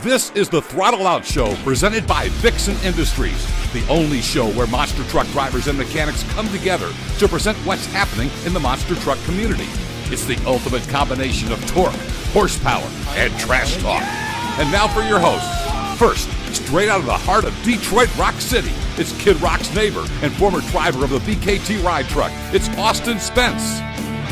This is the Throttle Out Show presented by Vixen Industries, the only show where monster truck drivers and mechanics come together to present what's happening in the monster truck community. It's the ultimate combination of torque, horsepower, and trash talk. And now for your hosts. First, straight out of the heart of Detroit Rock City, it's Kid Rock's neighbor and former driver of the BKT ride truck. It's Austin Spence.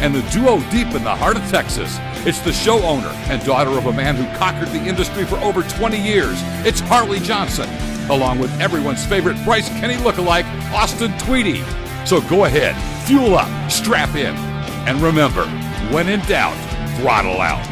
And the duo deep in the heart of Texas, it's the show owner and daughter of a man who conquered the industry for over 20 years. It's Harley Johnson, along with everyone's favorite Bryce Kenny lookalike, Austin Tweedy. So go ahead, fuel up, strap in, and remember, when in doubt, throttle out.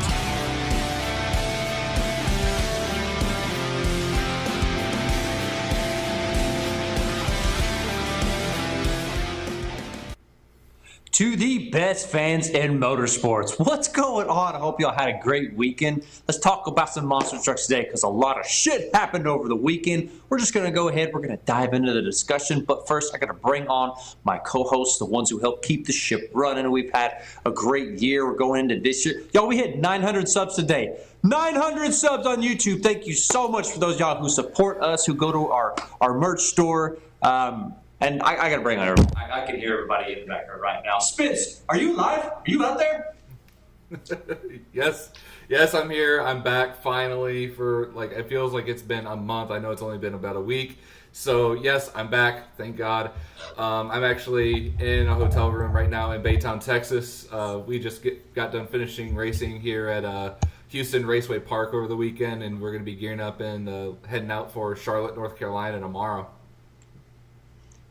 To the best fans in motorsports, what's going on? I hope y'all had a great weekend. Let's talk about some monster trucks today because a lot of shit happened over the weekend. We're just going to go ahead. We're going to dive into the discussion. But first, I got to bring on my co-hosts, the ones who help keep the ship running. We've had a great year. We're going into this year. Y'all, we hit 900 subs today. 900 subs on YouTube. Thank you so much for those y'all who support us, who go to our merch store. And I got to bring on everybody. I can hear everybody in the background right now. Spence, are you live? Are you out there? Yes, I'm here. I'm back finally for, it feels like it's been a month. I know it's only been about a week. So, yes, I'm back. Thank God. I'm actually in a hotel room right now in Baytown, Texas. We just got done finishing racing here at Houston Raceway Park over the weekend, and we're going to be gearing up and heading out for Charlotte, North Carolina tomorrow.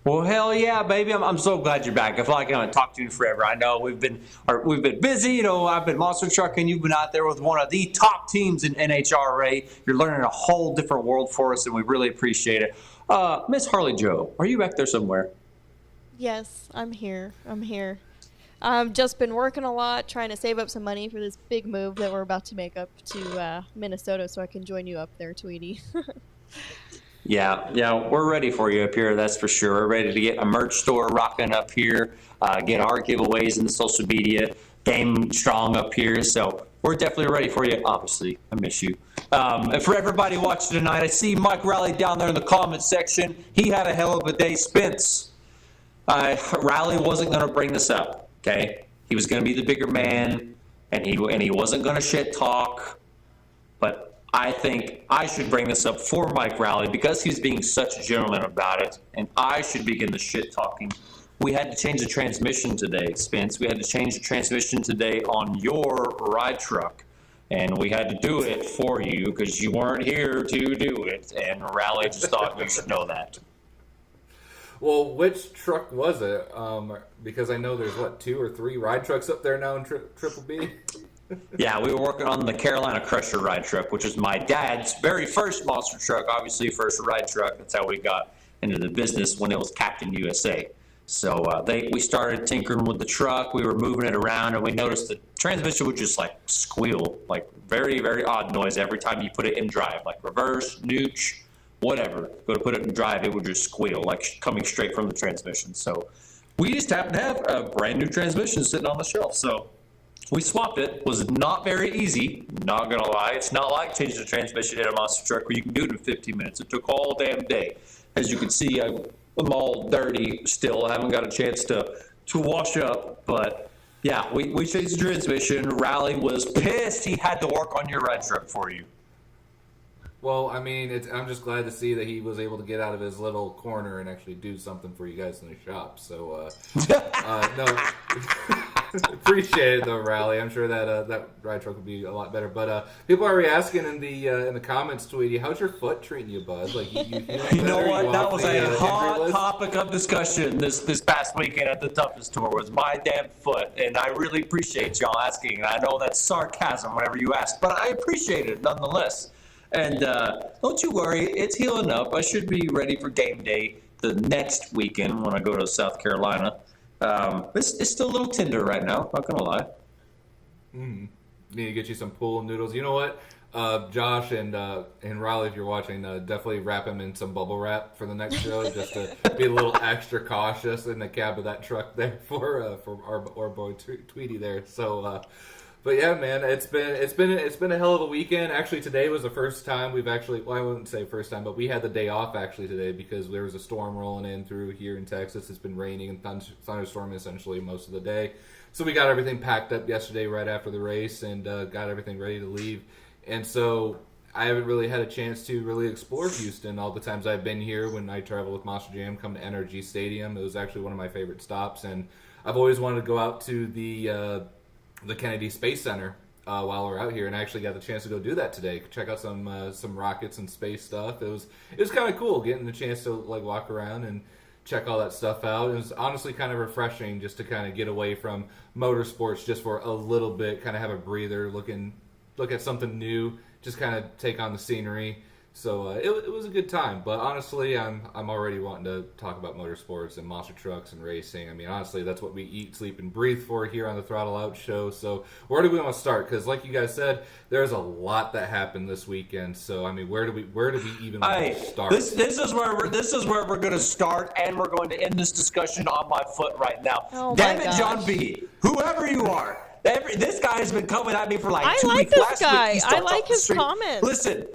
Well, hell yeah, baby! I'm so glad you're back. I feel like I haven't talked to you forever. I know we've been busy. You know, I've been monster trucking. You've been out there with one of the top teams in NHRA. You're learning a whole different world for us, and we really appreciate it. Miss Harley Jo, are you back there somewhere? Yes, I'm here. I've just been working a lot, trying to save up some money for this big move that we're about to make up to Minnesota, so I can join you up there, Tweedy. Yeah, we're ready for you up here, that's for sure. We're ready to get a merch store rocking up here, get our giveaways in the social media, game strong up here. So we're definitely ready for you. Obviously, I miss you. And for everybody watching tonight, I see Mike Raleigh down there in the comment section. He had a hell of a day. Spence, Raleigh wasn't going to bring this up, okay? He was going to be the bigger man, and he wasn't going to shit talk, but I think I should bring this up for Mike Raleigh because he's being such a gentleman about it, and I should begin the shit talking. We had to change the transmission today, Spence. We had to change the transmission today on your ride truck, and we had to do it for you because you weren't here to do it, and Raleigh just thought we should know that. Well, which truck was it? Because I know there's, 2 or 3 ride trucks up there now in Triple B? Yeah, we were working on the Carolina Crusher ride truck, which was my dad's very first monster truck, obviously first ride truck. That's how we got into the business when it was Captain USA. So we started tinkering with the truck. We were moving it around, and we noticed the transmission would just squeal, very, very odd noise every time you put it in drive, reverse, nooch, whatever. Go to put it in drive, it would just squeal, coming straight from the transmission. So we just happened to have a brand new transmission sitting on the shelf. So we swapped it. It was not very easy, not going to lie. It's not like changing the transmission in a monster truck where you can do it in 15 minutes. It took all damn day. As you can see, I'm all dirty still. I haven't got a chance to wash up. But, yeah, we changed the transmission. Raleigh was pissed he had to work on your ride truck for you. Well, I mean, I'm just glad to see that he was able to get out of his little corner and actually do something for you guys in the shop. So, no, appreciate it though, Raleigh. I'm sure that ride truck would be a lot better. But people are asking in the comments, Tweety, how's your foot treating you, bud? You know what? That was a hot topic of discussion this past weekend at the Toughest Tour was my damn foot, and I really appreciate y'all asking. And I know that's sarcasm whenever you ask, but I appreciate it nonetheless. And don't you worry, it's healing up. I should be ready for game day the next weekend when I go to South Carolina. It's still a little tender right now, not gonna lie. Need to get you some pool noodles. You know what? Josh and Raleigh, if you're watching, definitely wrap him in some bubble wrap for the next show, just to be a little extra cautious in the cab of that truck there for our boy Tweedy there. So, But yeah, man, it's been a hell of a weekend. Actually, today was the first time we've actually, well, I wouldn't say first time, but we had the day off actually today because there was a storm rolling in through here in Texas. It's been raining and thunderstorming essentially most of the day. So we got everything packed up yesterday right after the race and got everything ready to leave. And so I haven't really had a chance to really explore Houston all the times I've been here. When I travel with Monster Jam, come to NRG Stadium. It was actually one of my favorite stops, and I've always wanted to go out to the Kennedy Space Center while we're out here, and I actually got the chance to go do that today. Check out some rockets and space stuff. It was kind of cool getting the chance to like walk around and check all that stuff out. It was honestly kind of refreshing just to kind of get away from motorsports just for a little bit, kind of have a breather, look at something new, just kind of take on the scenery. So it was a good time, but honestly, I'm already wanting to talk about motorsports and monster trucks and racing. I mean, honestly, that's what we eat, sleep, and breathe for here on the Throttle Out Show. So where do we want to start? Because like you guys said, there's a lot that happened this weekend. So I mean, where do we even want to start? This is where we're going to start, and we're going to end this discussion on my foot right now. Oh Damn it, gosh. John B. Whoever you are. This guy has been coming at me for like 2 weeks. This guy. I like his comments. Listen,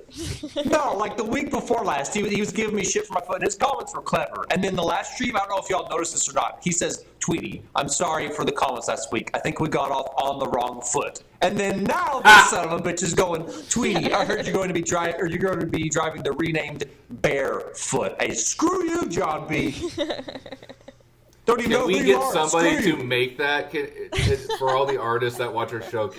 no, like the week before last, he was giving me shit for my foot, and his comments were clever. And then the last stream, I don't know if y'all noticed this or not, he says, Tweedy, I'm sorry for the comments last week. I think we got off on the wrong foot. And then now this son of a bitch is going, Tweedy, I heard you're going to be driving the renamed Barefoot. Hey, screw you, John B. Don't even know Can we who you get are. somebody Screw to you. make that for all the artists that watch our show?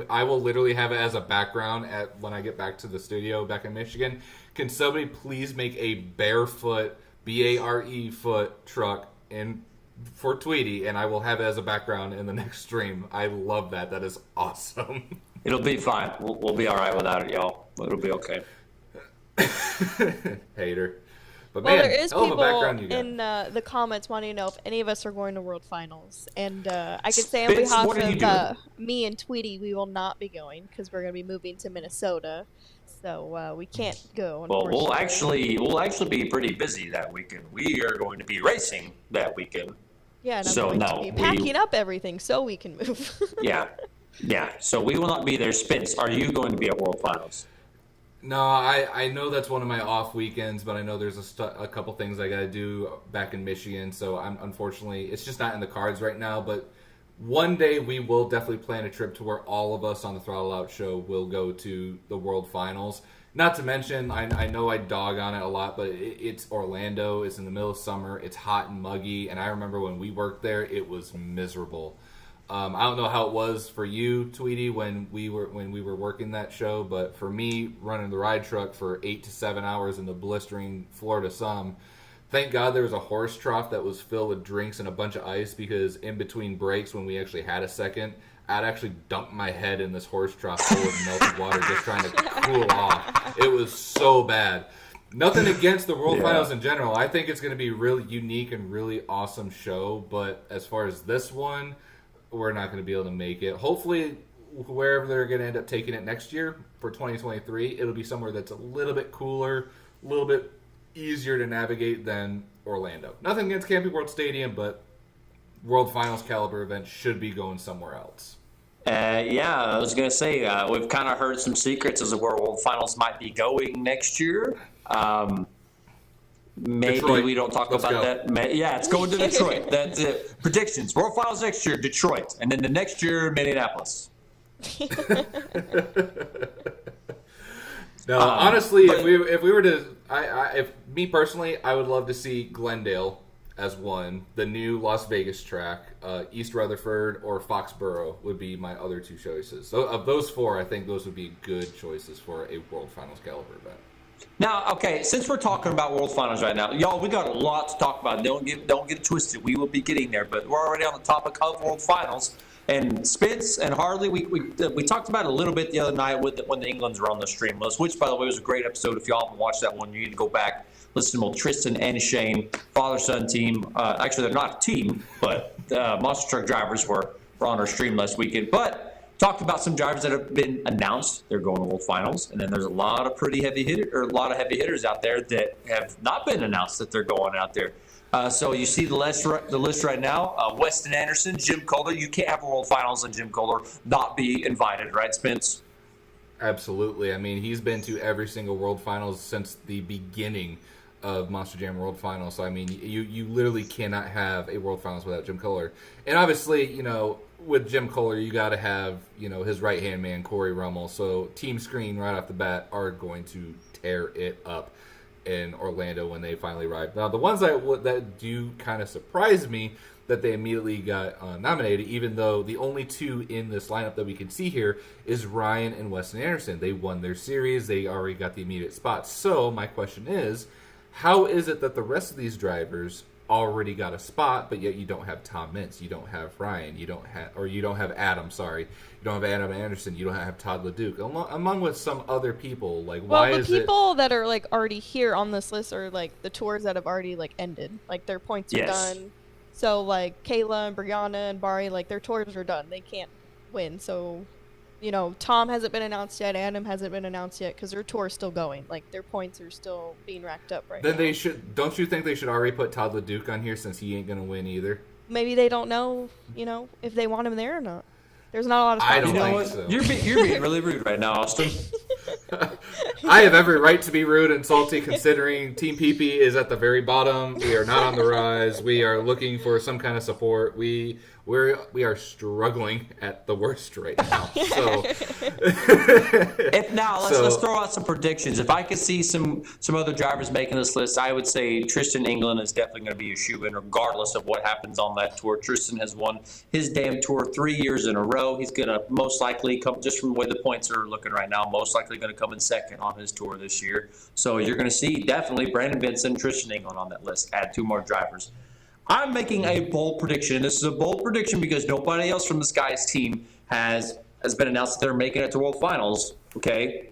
I will literally have it as a background when I get back to the studio back in Michigan. Can somebody please make a barefoot, B-A-R-E foot truck for Tweedy, and I will have it as a background in the next stream. I love that. That is awesome. It'll be fine. We'll be all right without it, y'all. It'll be okay. Hater. But Well, man, there is hell of a people background you got. in the comments wanting to know if any of us are going to World Finals. And I can say on Spitz, behalf what are you of me and Tweedy, we will not be going because we're going to be moving to Minnesota. So we can't go. Well, we'll unfortunately. actually be pretty busy that weekend. We are going to be racing that weekend. Yeah, and I'm so going no, to be packing up everything so we can move. Yeah. So we will not be there. Spitz, are you going to be at World Finals? No, I know that's one of my off weekends, but I know there's a couple things I got to do back in Michigan, so unfortunately, it's just not in the cards right now, but one day we will definitely plan a trip to where all of us on the Throttle Out Show will go to the World Finals. Not to mention, I know I dog on it a lot, but it's Orlando, it's in the middle of summer, it's hot and muggy, and I remember when we worked there, it was miserable. I don't know how it was for you, Tweedy, when we were working that show, but for me, running the ride truck for 8 to 7 hours in the blistering Florida sun, thank God there was a horse trough that was filled with drinks and a bunch of ice, because in between breaks, when we actually had a second, I'd actually dump my head in this horse trough full of melted water just trying to cool off. It was so bad. Nothing against the World Finals in general. I think it's going to be a really unique and really awesome show, but as far as this one, we're not going to be able to make it. Hopefully, wherever they're going to end up taking it next year for 2023, it'll be somewhere that's a little bit cooler, a little bit easier to navigate than Orlando. Nothing against Camping World Stadium, but World Finals caliber event should be going somewhere else. I was going to say, we've kind of heard some secrets as to where World Finals might be going next year. Maybe Detroit. we don't talk Let's about go. that. Yeah, it's going to Detroit. That's it. Predictions. World Finals next year, Detroit. And then the next year, Minneapolis. No, honestly, if we were to, if me personally, I would love to see Glendale as one. The new Las Vegas track, East Rutherford or Foxborough would be my other two choices. So of those four, I think those would be good choices for a World Finals caliber event. Now, okay, since we're talking about World Finals right now, y'all, we got a lot to talk about. Don't get it twisted. We will be getting there, but we're already on the topic of World Finals. And Spitz and Harley, we talked about it a little bit the other night when the Englands were on the stream list, which, by the way, was a great episode. If y'all haven't watched that one, you need to go back, listen to both Tristan and Shane, father-son team. Actually, they're not a team, but monster truck drivers were on our stream last weekend. But talked about some drivers that have been announced they're going to World Finals, and then there's a lot of heavy hitters out there that have not been announced that they're going out there. So you see the list right now. Weston Anderson, Jim Coulter. You can't have a World Finals and Jim Coulter not be invited, right, Spence? Absolutely. I mean, he's been to every single World Finals since the beginning of Monster Jam World Finals. So, I mean, you literally cannot have a World Finals without Jim Coulter. And obviously, with Jim Coulter, you got to have, his right-hand man, Corey Rummel. So, Team Screen right off the bat are going to tear it up in Orlando when they finally arrive. Now, the ones that do kind of surprise me that they immediately got nominated, even though the only two in this lineup that we can see here is Ryan and Weston Anderson. They won their series. They already got the immediate spots. So my question is, how is it that the rest of these drivers already got a spot, but yet you don't have Tom Mintz, you don't have Ryan, you don't have Adam, sorry. You don't have Adam Anderson, you don't have Todd LeDuc, among with some other people. Why is it... Well, the people that are, already here on this list are, the tours that have already, ended. Their points are done. So, Kayla and Brianna and Bari, their tours are done. They can't win. So, Tom hasn't been announced yet. Adam hasn't been announced yet because their tour is still going. Their points are still being racked up right now. Then they should... Don't you think they should already put Todd LeDuc on here since he ain't going to win either? Maybe they don't know, if they want him there or not. There's not a lot of spots. I don't think so. You're being really rude right now, Austin. I have every right to be rude and salty considering Team PP is at the very bottom. We are not on the rise. We are looking for some kind of support. We are struggling at the worst right now. So let's throw out some predictions. If I could see some other drivers making this list, I would say Tristan England is definitely going to be a shoe-in regardless of what happens on that tour. Tristan has won his damn tour 3 years in a row. He's going to most likely come, just from the way the points are looking right now, most likely going to come in second on his tour this year. So you're going to see definitely Brandon Benson, Tristan England on that list. Add 2 more drivers. I'm making a bold prediction. This is a bold prediction because nobody else from the Skies team has been announced that they're making it to World Finals. Okay,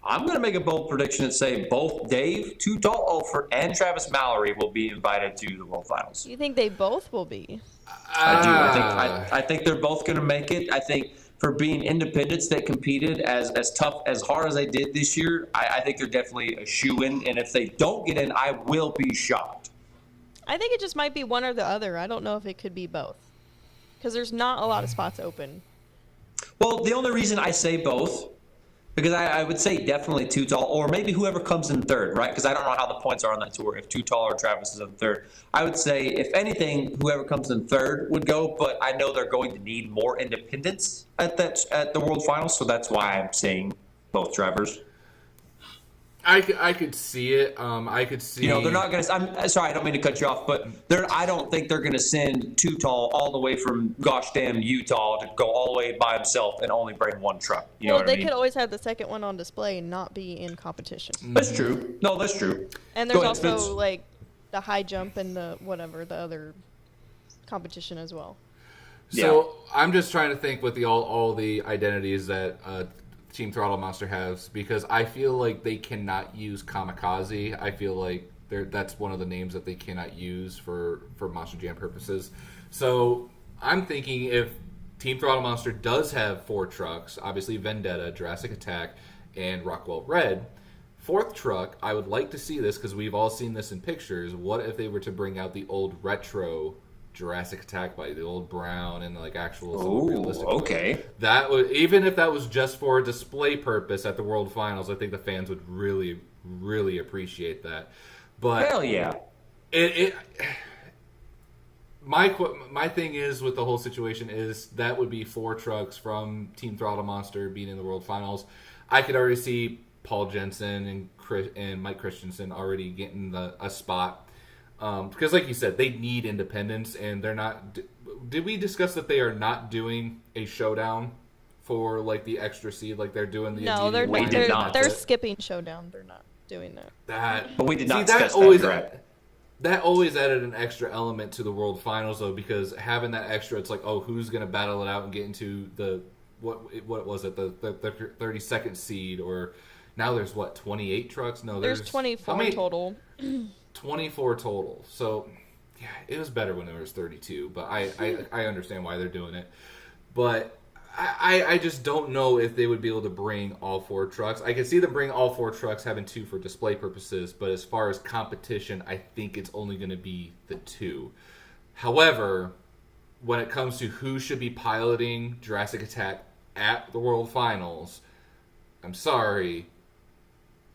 I'm going to make a bold prediction and say both Dave, Too Tall Olfert, and Travis Mallory will be invited to the World Finals. You think they both will be? I do. I think they're both going to make it. I think for being independents that competed as hard as they did this year, I think they're definitely a shoe-in. And if they don't get in, I will be shocked. I think it just might be one or the other. I don't know if it could be both. Because there's not a lot of spots open. Well, the only reason I say both, because I would say definitely Too Tall, or maybe whoever comes in third, right? Because I don't know how the points are on that tour, if Too Tall or Travis is in third. I would say, if anything, whoever comes in third would go, but I know they're going to need more independence at the World Finals, so that's why I'm saying both drivers. I could see it. I could see. They're not going to. I'm sorry, I don't mean to cut you off, but I don't think they're going to send Too Tall all the way from gosh damn Utah to go all the way by himself and only bring one truck. You know what I mean? They could always have the second one on display and not be in competition. That's true. No, that's true. And there's also the high jump and the other competition as well. So I'm just trying to think with all the identities that Team Throttle Monster has, because I feel like they cannot use Kamikaze. I feel like that's one of the names that they cannot use for Monster Jam purposes. So I'm thinking if Team Throttle Monster does have 4 trucks, obviously Vendetta, Jurassic Attack, and Rockwell Red, 4th truck, I would like to see this because we've all seen this in pictures. What if they were to bring out the old retro Jurassic Attack body, the old brown and actual realistic. Okay. That would, even if that was just for a display purpose at the World Finals, I think the fans would really, really appreciate that. But hell yeah. My thing is with the whole situation is that would be 4 trucks from Team Throttle Monster being in the World Finals. I could already see Paul Jensen and Mike Christensen already getting a spot. Because like you said, they need independence, and they're not... Did we discuss that they are not doing a showdown for, the extra seed, they're doing the... No, they're skipping showdown. They're not doing that. But we did not discuss that, correct? That always added an extra element to the World Finals, though, because having that extra, it's who's going to battle it out and get into the... What was it? The 32nd seed, or... Now there's, 28 trucks? No, there's 24 total. 24 total. So, yeah, it was better when there was 32, but I understand why they're doing it. But I just don't know if they would be able to bring all 4 trucks. I can see them bring all 4 trucks, having 2 for display purposes, but as far as competition, I think it's only going to be the 2. However, when it comes to who should be piloting Jurassic Attack at the World Finals, I'm sorry,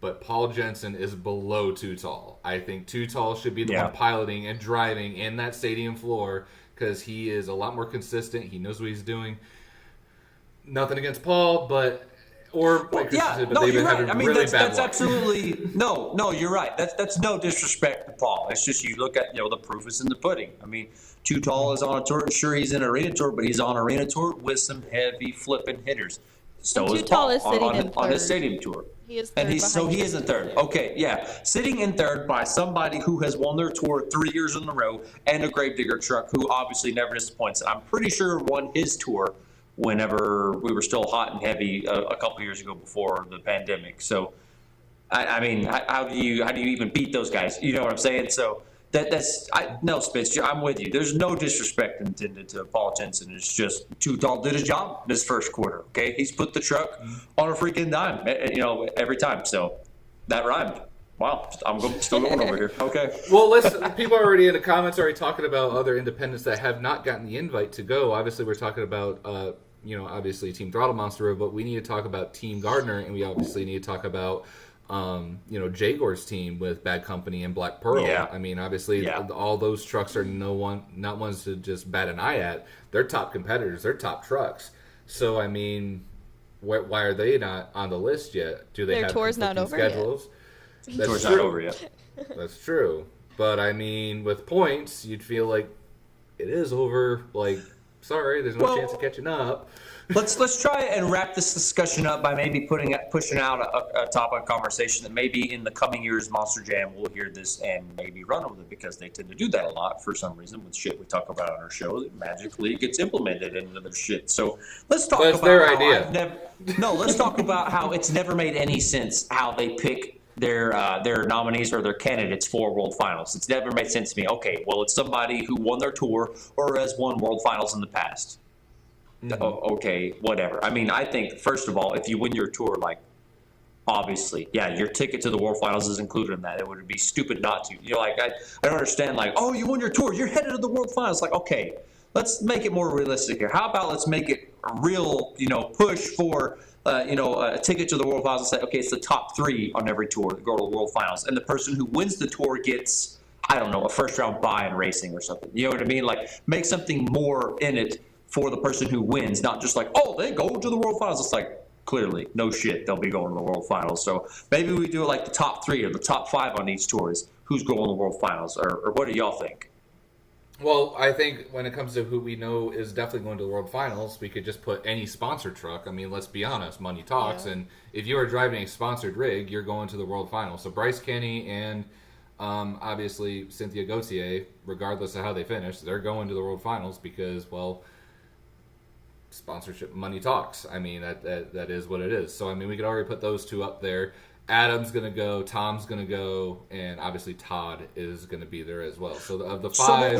but Paul Jensen is below Too Tall. I think Too Tall should be the one piloting and driving in that stadium floor because he is a lot more consistent. He knows what he's doing. Nothing against Paul, but they've been having really bad that's luck. Absolutely no. You're right. That's no disrespect to Paul. It's just you look at the proof is in the pudding. I mean, Too Tall is on a tour. Sure, he's in an arena tour, but he's on an arena tour with some heavy flipping hitters. So is Paul on his stadium tour. He is third. He is in third. Okay, yeah, sitting in third by somebody who has won their tour 3 years in a row and a Gravedigger truck who obviously never disappoints. I'm pretty sure won his tour whenever we were still hot and heavy a couple years ago before the pandemic. So, I mean, how do you even beat those guys? You know what I'm saying? So no, Spitz, I'm with you. There's no disrespect intended to Paul Jensen. It's just Too Tall did his job this first quarter. Okay, he's put the truck on a freaking dime, every time. So that rhymed. Wow, I'm still going over here. Okay. Well, people are already in the comments already talking about other independents that have not gotten the invite to go. Obviously, we're talking about, obviously Team Throttle Monster, but we need to talk about Team Gardner, and we obviously need to talk about, Jaguar's team with Bad Company and Black Pearl. Yeah. I mean, obviously, all those trucks are not ones to just bat an eye at. They're top competitors. They're top trucks. So, I mean, why are they not on the list yet? Do they Their have tour's not over schedules? yet. That's Tour's true. not over yet. That's true. But, I mean, with points, you'd feel like it is over. Like, sorry, there's no chance of catching up. Let's try and wrap this discussion up by maybe pushing out a topic of conversation that maybe in the coming years Monster Jam will hear this and maybe run with it because they tend to do that a lot for some reason with shit we talk about on our show that magically gets implemented into their shit. So let's talk about their idea. Let's talk about how it's never made any sense how they pick their nominees or their candidates for World Finals. It's never made sense to me. Okay, well, it's somebody who won their tour or has won World Finals in the past. Mm-hmm. Okay, whatever. I mean, I think, first of all, if you win your tour, like, obviously, your ticket to the World Finals is included in that. It would be stupid not to. I don't understand, like, oh, you won your tour, you're headed to the World Finals. Like, okay, let's make it more realistic here. How about let's make it a real, push for, a ticket to the World Finals and say, okay, it's the top 3 on every tour that go to the World Finals. And the person who wins the tour gets, I don't know, a first-round bye in racing or something. You know what I mean? Like, make something more in it for the person who wins, not just like, oh, they go to the World Finals. It's like, clearly, no shit, they'll be going to the World Finals. So maybe we do it like the top 3 or the top 5 on each tour is who's going to the World Finals, or what do y'all think? Well, I think when it comes to who we know is definitely going to the World Finals, we could just put any sponsored truck. I mean, let's be honest, money talks. Yeah. And if you are driving a sponsored rig, you're going to the World Finals. So Bryce Kenny and obviously Cynthia Gauthier, regardless of how they finish, they're going to the World Finals because, well, sponsorship money talks. I mean, that is what it is. So, I mean, we could already put those 2 up there. Adam's going to go, Tom's going to go, and obviously Todd is going to be there as well. So, of the 5... So, what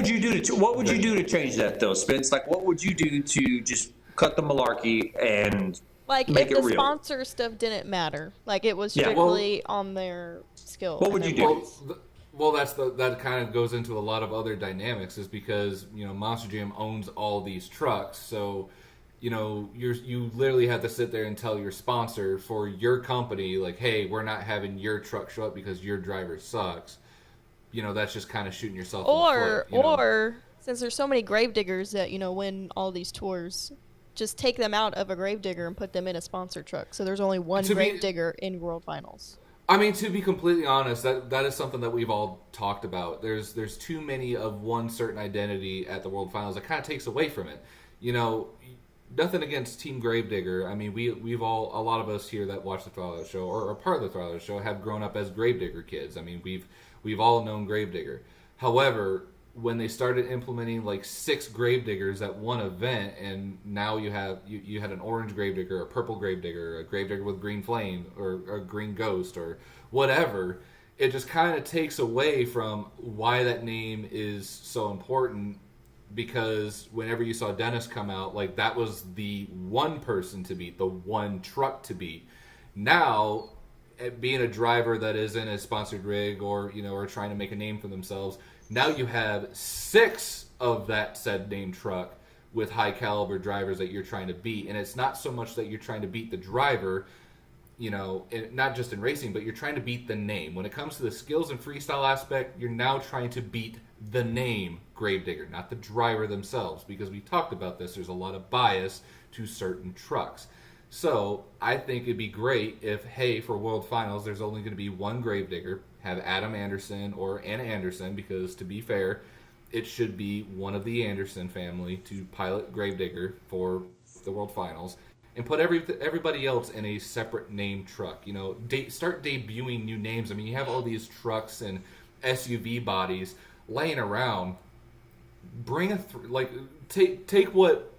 would you do to change that, though, Spence? Like, what would you do to just cut the malarkey and make it real? Like, if the sponsor stuff didn't matter, like, it was strictly on their skill. What would you do? Well, that kind of goes into a lot of other dynamics is because, Monster Jam owns all these trucks, so... you literally have to sit there and tell your sponsor for your company, like, hey, we're not having your truck show up because your driver sucks. That's just kind of shooting yourself in the foot. Or, since there's so many gravediggers that, win all these tours, just take them out of a gravedigger and put them in a sponsor truck. So there's only one gravedigger in World Finals. I mean, to be completely honest, that is something that we've all talked about. There's too many of one certain identity at the World Finals that kind of takes away from it. Nothing against Team Gravedigger. I mean, we've all, a lot of us here that watch the Throttle Show or are part of the Throttle Show have grown up as Gravedigger kids. I mean, we've all known Gravedigger. However, when they started implementing like 6 Gravediggers at one event, and now you had an orange Gravedigger, a purple Gravedigger, a Gravedigger with green flame, or a green ghost, or whatever, it just kind of takes away from why that name is so important because whenever you saw Dennis come out, like that was the one person to beat, the one truck to beat. Now, being a driver that is in a sponsored rig or or trying to make a name for themselves, now you have 6 of that said name truck with high caliber drivers that you're trying to beat, and it's not so much that you're trying to beat the driver, not just in racing, but you're trying to beat the name. When it comes to the skills and freestyle aspect, you're now trying to beat the name Gravedigger, not the driver themselves, because we talked about this. There's a lot of bias to certain trucks. So I think it'd be great if, hey, for World Finals, there's only going to be one Gravedigger. Have Adam Anderson or Anna Anderson, because to be fair, it should be one of the Anderson family to pilot Gravedigger for the World Finals, and put everybody else in a separate name truck. Start debuting new names. I mean, you have all these trucks and SUV bodies laying around. Bring take what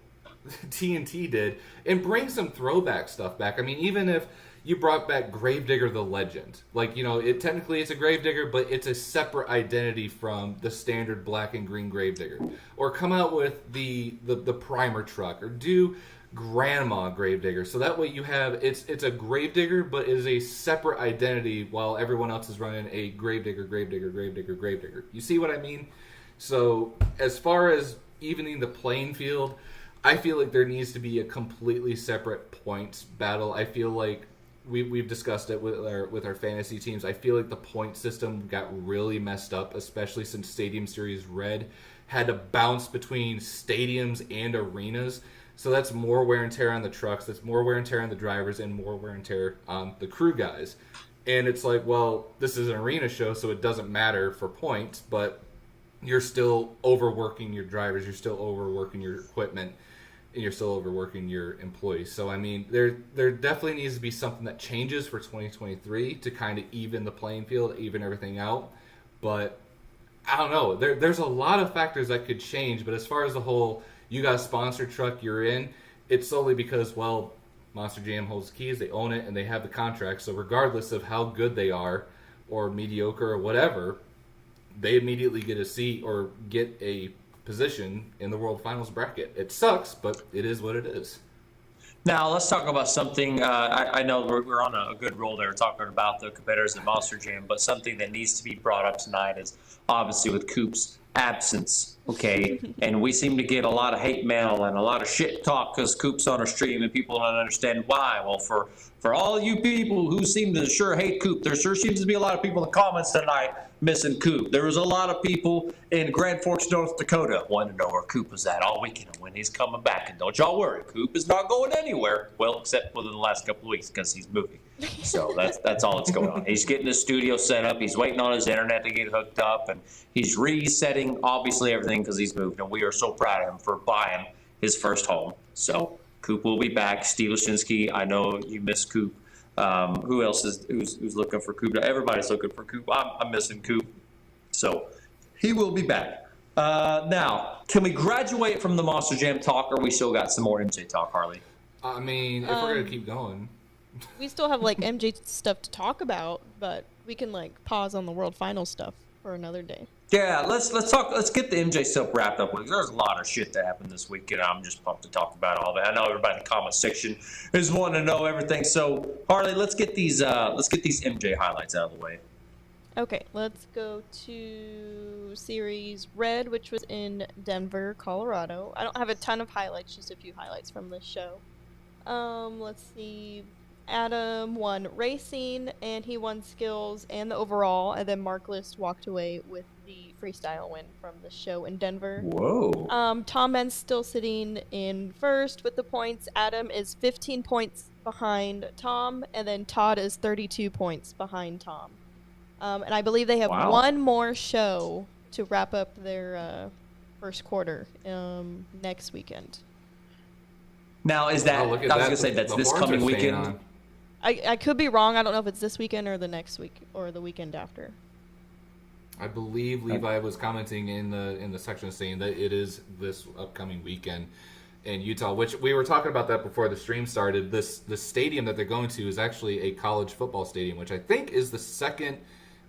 TNT did and bring some throwback stuff back. I mean, even if you brought back Gravedigger the Legend, technically it's a Gravedigger, but it's a separate identity from the standard black and green Gravedigger. Or come out with the primer truck, or do Grandma Gravedigger, so that way you have it's a Gravedigger, but it is a separate identity while everyone else is running a Gravedigger. You see what I mean? So as far as evening the playing field, I feel like there needs to be a completely separate points battle. I feel like we've discussed it with our fantasy teams. I feel like the point system got really messed up, especially since Stadium Series Red had to bounce between stadiums and arenas. So that's more wear and tear on the trucks, that's more wear and tear on the drivers, and more wear and tear on the crew guys. And it's like, well, this is an arena show, so it doesn't matter for points, but you're still overworking your drivers, you're still overworking your equipment, and you're still overworking your employees. So, I mean, there definitely needs to be something that changes for 2023 to kind of even the playing field, even everything out. But I don't know. There's a lot of factors that could change, but as far as the whole, you got a sponsored truck, you're in, it's solely because, well, Monster Jam holds the keys, they own it, and they have the contract. So regardless of how good they are or mediocre or whatever, they immediately get a seat or get a position in the World Finals bracket. It sucks, but it is what it is. Now, let's talk about something. I know we're on a good roll there talking about the competitors at Monster Jam, but something that needs to be brought up tonight is obviously with Coop's absence, okay? And we seem to get a lot of hate mail and a lot of shit talk because Coop's on our stream and people don't understand why. Well, for all you people who seem to sure hate Coop, there sure seems to be a lot of people in the comments tonight missing Coop. There was a lot of people in Grand Forks, North Dakota wanting to know where Coop was at all weekend and when he's coming back. And don't y'all worry, Coop is not going anywhere. Well, except within the last couple of weeks because he's moving. So that's all that's going on. He's getting his studio set up. He's waiting on his internet to get hooked up. And he's resetting, obviously, everything because he's moved. And we are so proud of him for buying his first home. So Coop will be back. Steve Lashinsky, I know you miss Coop. Who else is who's looking for Coop? Everybody's looking for Coop. I'm missing Coop. So he will be back. Now, can we graduate from the Monster Jam talk, or we still got some more MJ talk, Harley? I mean, if we're going to keep going. We still have, MJ stuff to talk about, but we can, pause on the World Finals stuff for another day. Yeah, let's talk. Let's get the MJ stuff wrapped up. There's a lot of shit that happened this weekend. I'm just pumped to talk about all that. I know everybody in the comment section is wanting to know everything. So Harley, let's get these MJ highlights out of the way. Okay, let's go to Series Red, which was in Denver, Colorado. I don't have a ton of highlights, just a few highlights from this show. Let's see. Adam won racing, and he won skills and the overall, and then Mark List walked away with the freestyle win from the show in Denver. Whoa. Tom Ben's still sitting in first with the points. Adam is 15 points behind Tom, and then Todd is 32 points behind Tom. And I believe they have one more show to wrap up their first quarter next weekend. Now, is that, I was going to say, that's this coming weekend? I could be wrong. I don't know if it's this weekend or the next week or the weekend after. I believe Levi was commenting in the section saying that it is this upcoming weekend in Utah, which we were talking about that before the stream started. The stadium that they're going to is actually a college football stadium, which I think is the second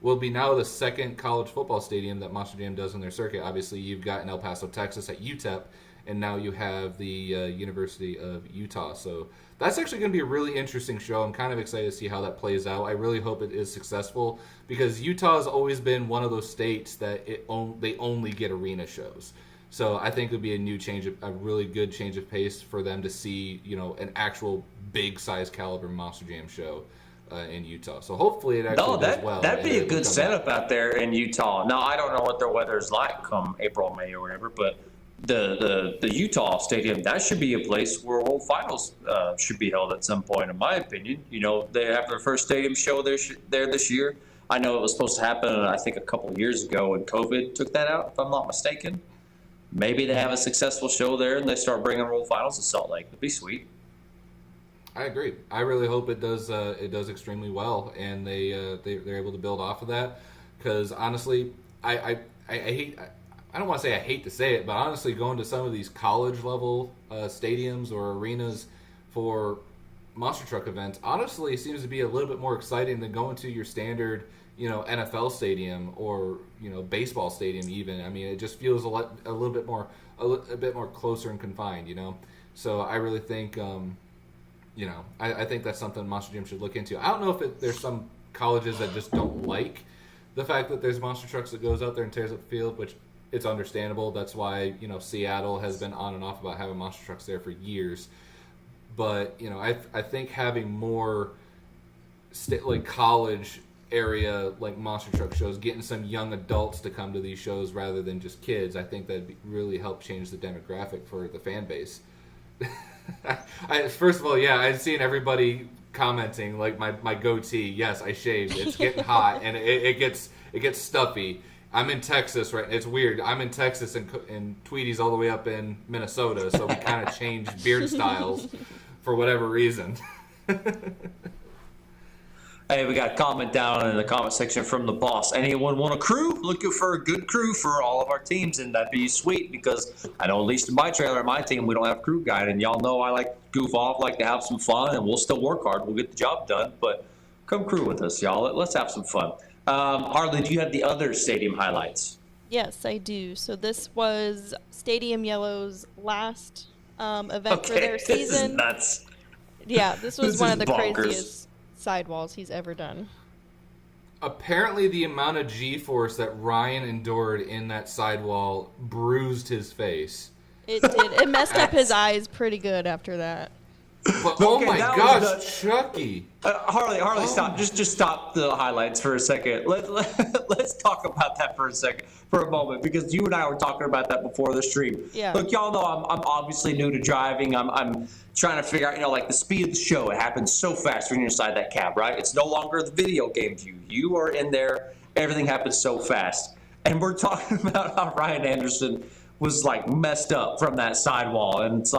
will be now the second college football stadium that Monster Jam does in their circuit. Obviously, you've got in El Paso, Texas at UTEP, and now you have the University of Utah. So that's actually going to be a really interesting show. I'm kind of excited to see how that plays out. I really hope it is successful because Utah has always been one of those states that they only get arena shows. So I think it would be a really good change of pace for them to see, an actual big size caliber Monster Jam show in Utah. So hopefully it actually does well. That'd be a good setup out there in Utah. Now, I don't know what their weather's like come April, May, or whatever, but the Utah Stadium, that should be a place where World Finals should be held at some point, in my opinion. They have their first stadium show there this year. I know it was supposed to happen, I think, a couple of years ago when COVID took that out, if I'm not mistaken. Maybe they have a successful show there and they start bringing World Finals to Salt Lake. It'd be sweet. I agree. I really hope it does extremely well, and they're able to build off of that. Because honestly, I don't want to say I hate to say it, but honestly, going to some of these college level stadiums or arenas for monster truck events honestly seems to be a little bit more exciting than going to your standard NFL stadium or baseball stadium even. I mean, it just feels a bit more closer and confined. So I really think. I think that's something Monster Jam should look into. I don't know if there's some colleges that just don't like the fact that there's monster trucks that goes out there and tears up the field, which it's understandable. That's why, Seattle has been on and off about having monster trucks there for years. But, I think having more college area monster truck shows, getting some young adults to come to these shows rather than just kids, I think that'd really help change the demographic for the fan base. First of all, I've seen everybody commenting my goatee. Yes, I shaved. It's getting hot and it gets stuffy. I'm in Texas, right? It's weird. I'm in Texas and Tweedy's all the way up in Minnesota, so we kind of changed beard styles for whatever reason. Hey, we got a comment down in the comment section from the boss. Anyone want a crew? Looking for a good crew for all of our teams, and that'd be sweet because I know at least in my trailer and my team, we don't have a crew guide, and y'all know I like to goof off, like to have some fun, and we'll still work hard. We'll get the job done, but come crew with us, y'all. Let's have some fun. Harley, do you have the other stadium highlights? Yes, I do. So this was Stadium Yellow's last event for their season. This is nuts. Yeah, this was one of the bonkers. craziest sidewalls he's ever done. Apparently the amount of G-force that Ryan endured in that sidewall bruised his face. It did. It messed up his eyes pretty good after that. But, oh my gosh, Chucky. Harley, stop. Just stop the highlights for a second. Let's talk about that for a moment, because you and I were talking about that before the stream. Yeah. Look, y'all know I'm obviously new to driving. I'm trying to figure out, the speed of the show. It happens so fast when you're inside that cab, right? It's no longer the video game view. You are in there. Everything happens so fast. And we're talking about how Ryan Anderson was, messed up from that sidewall. And it's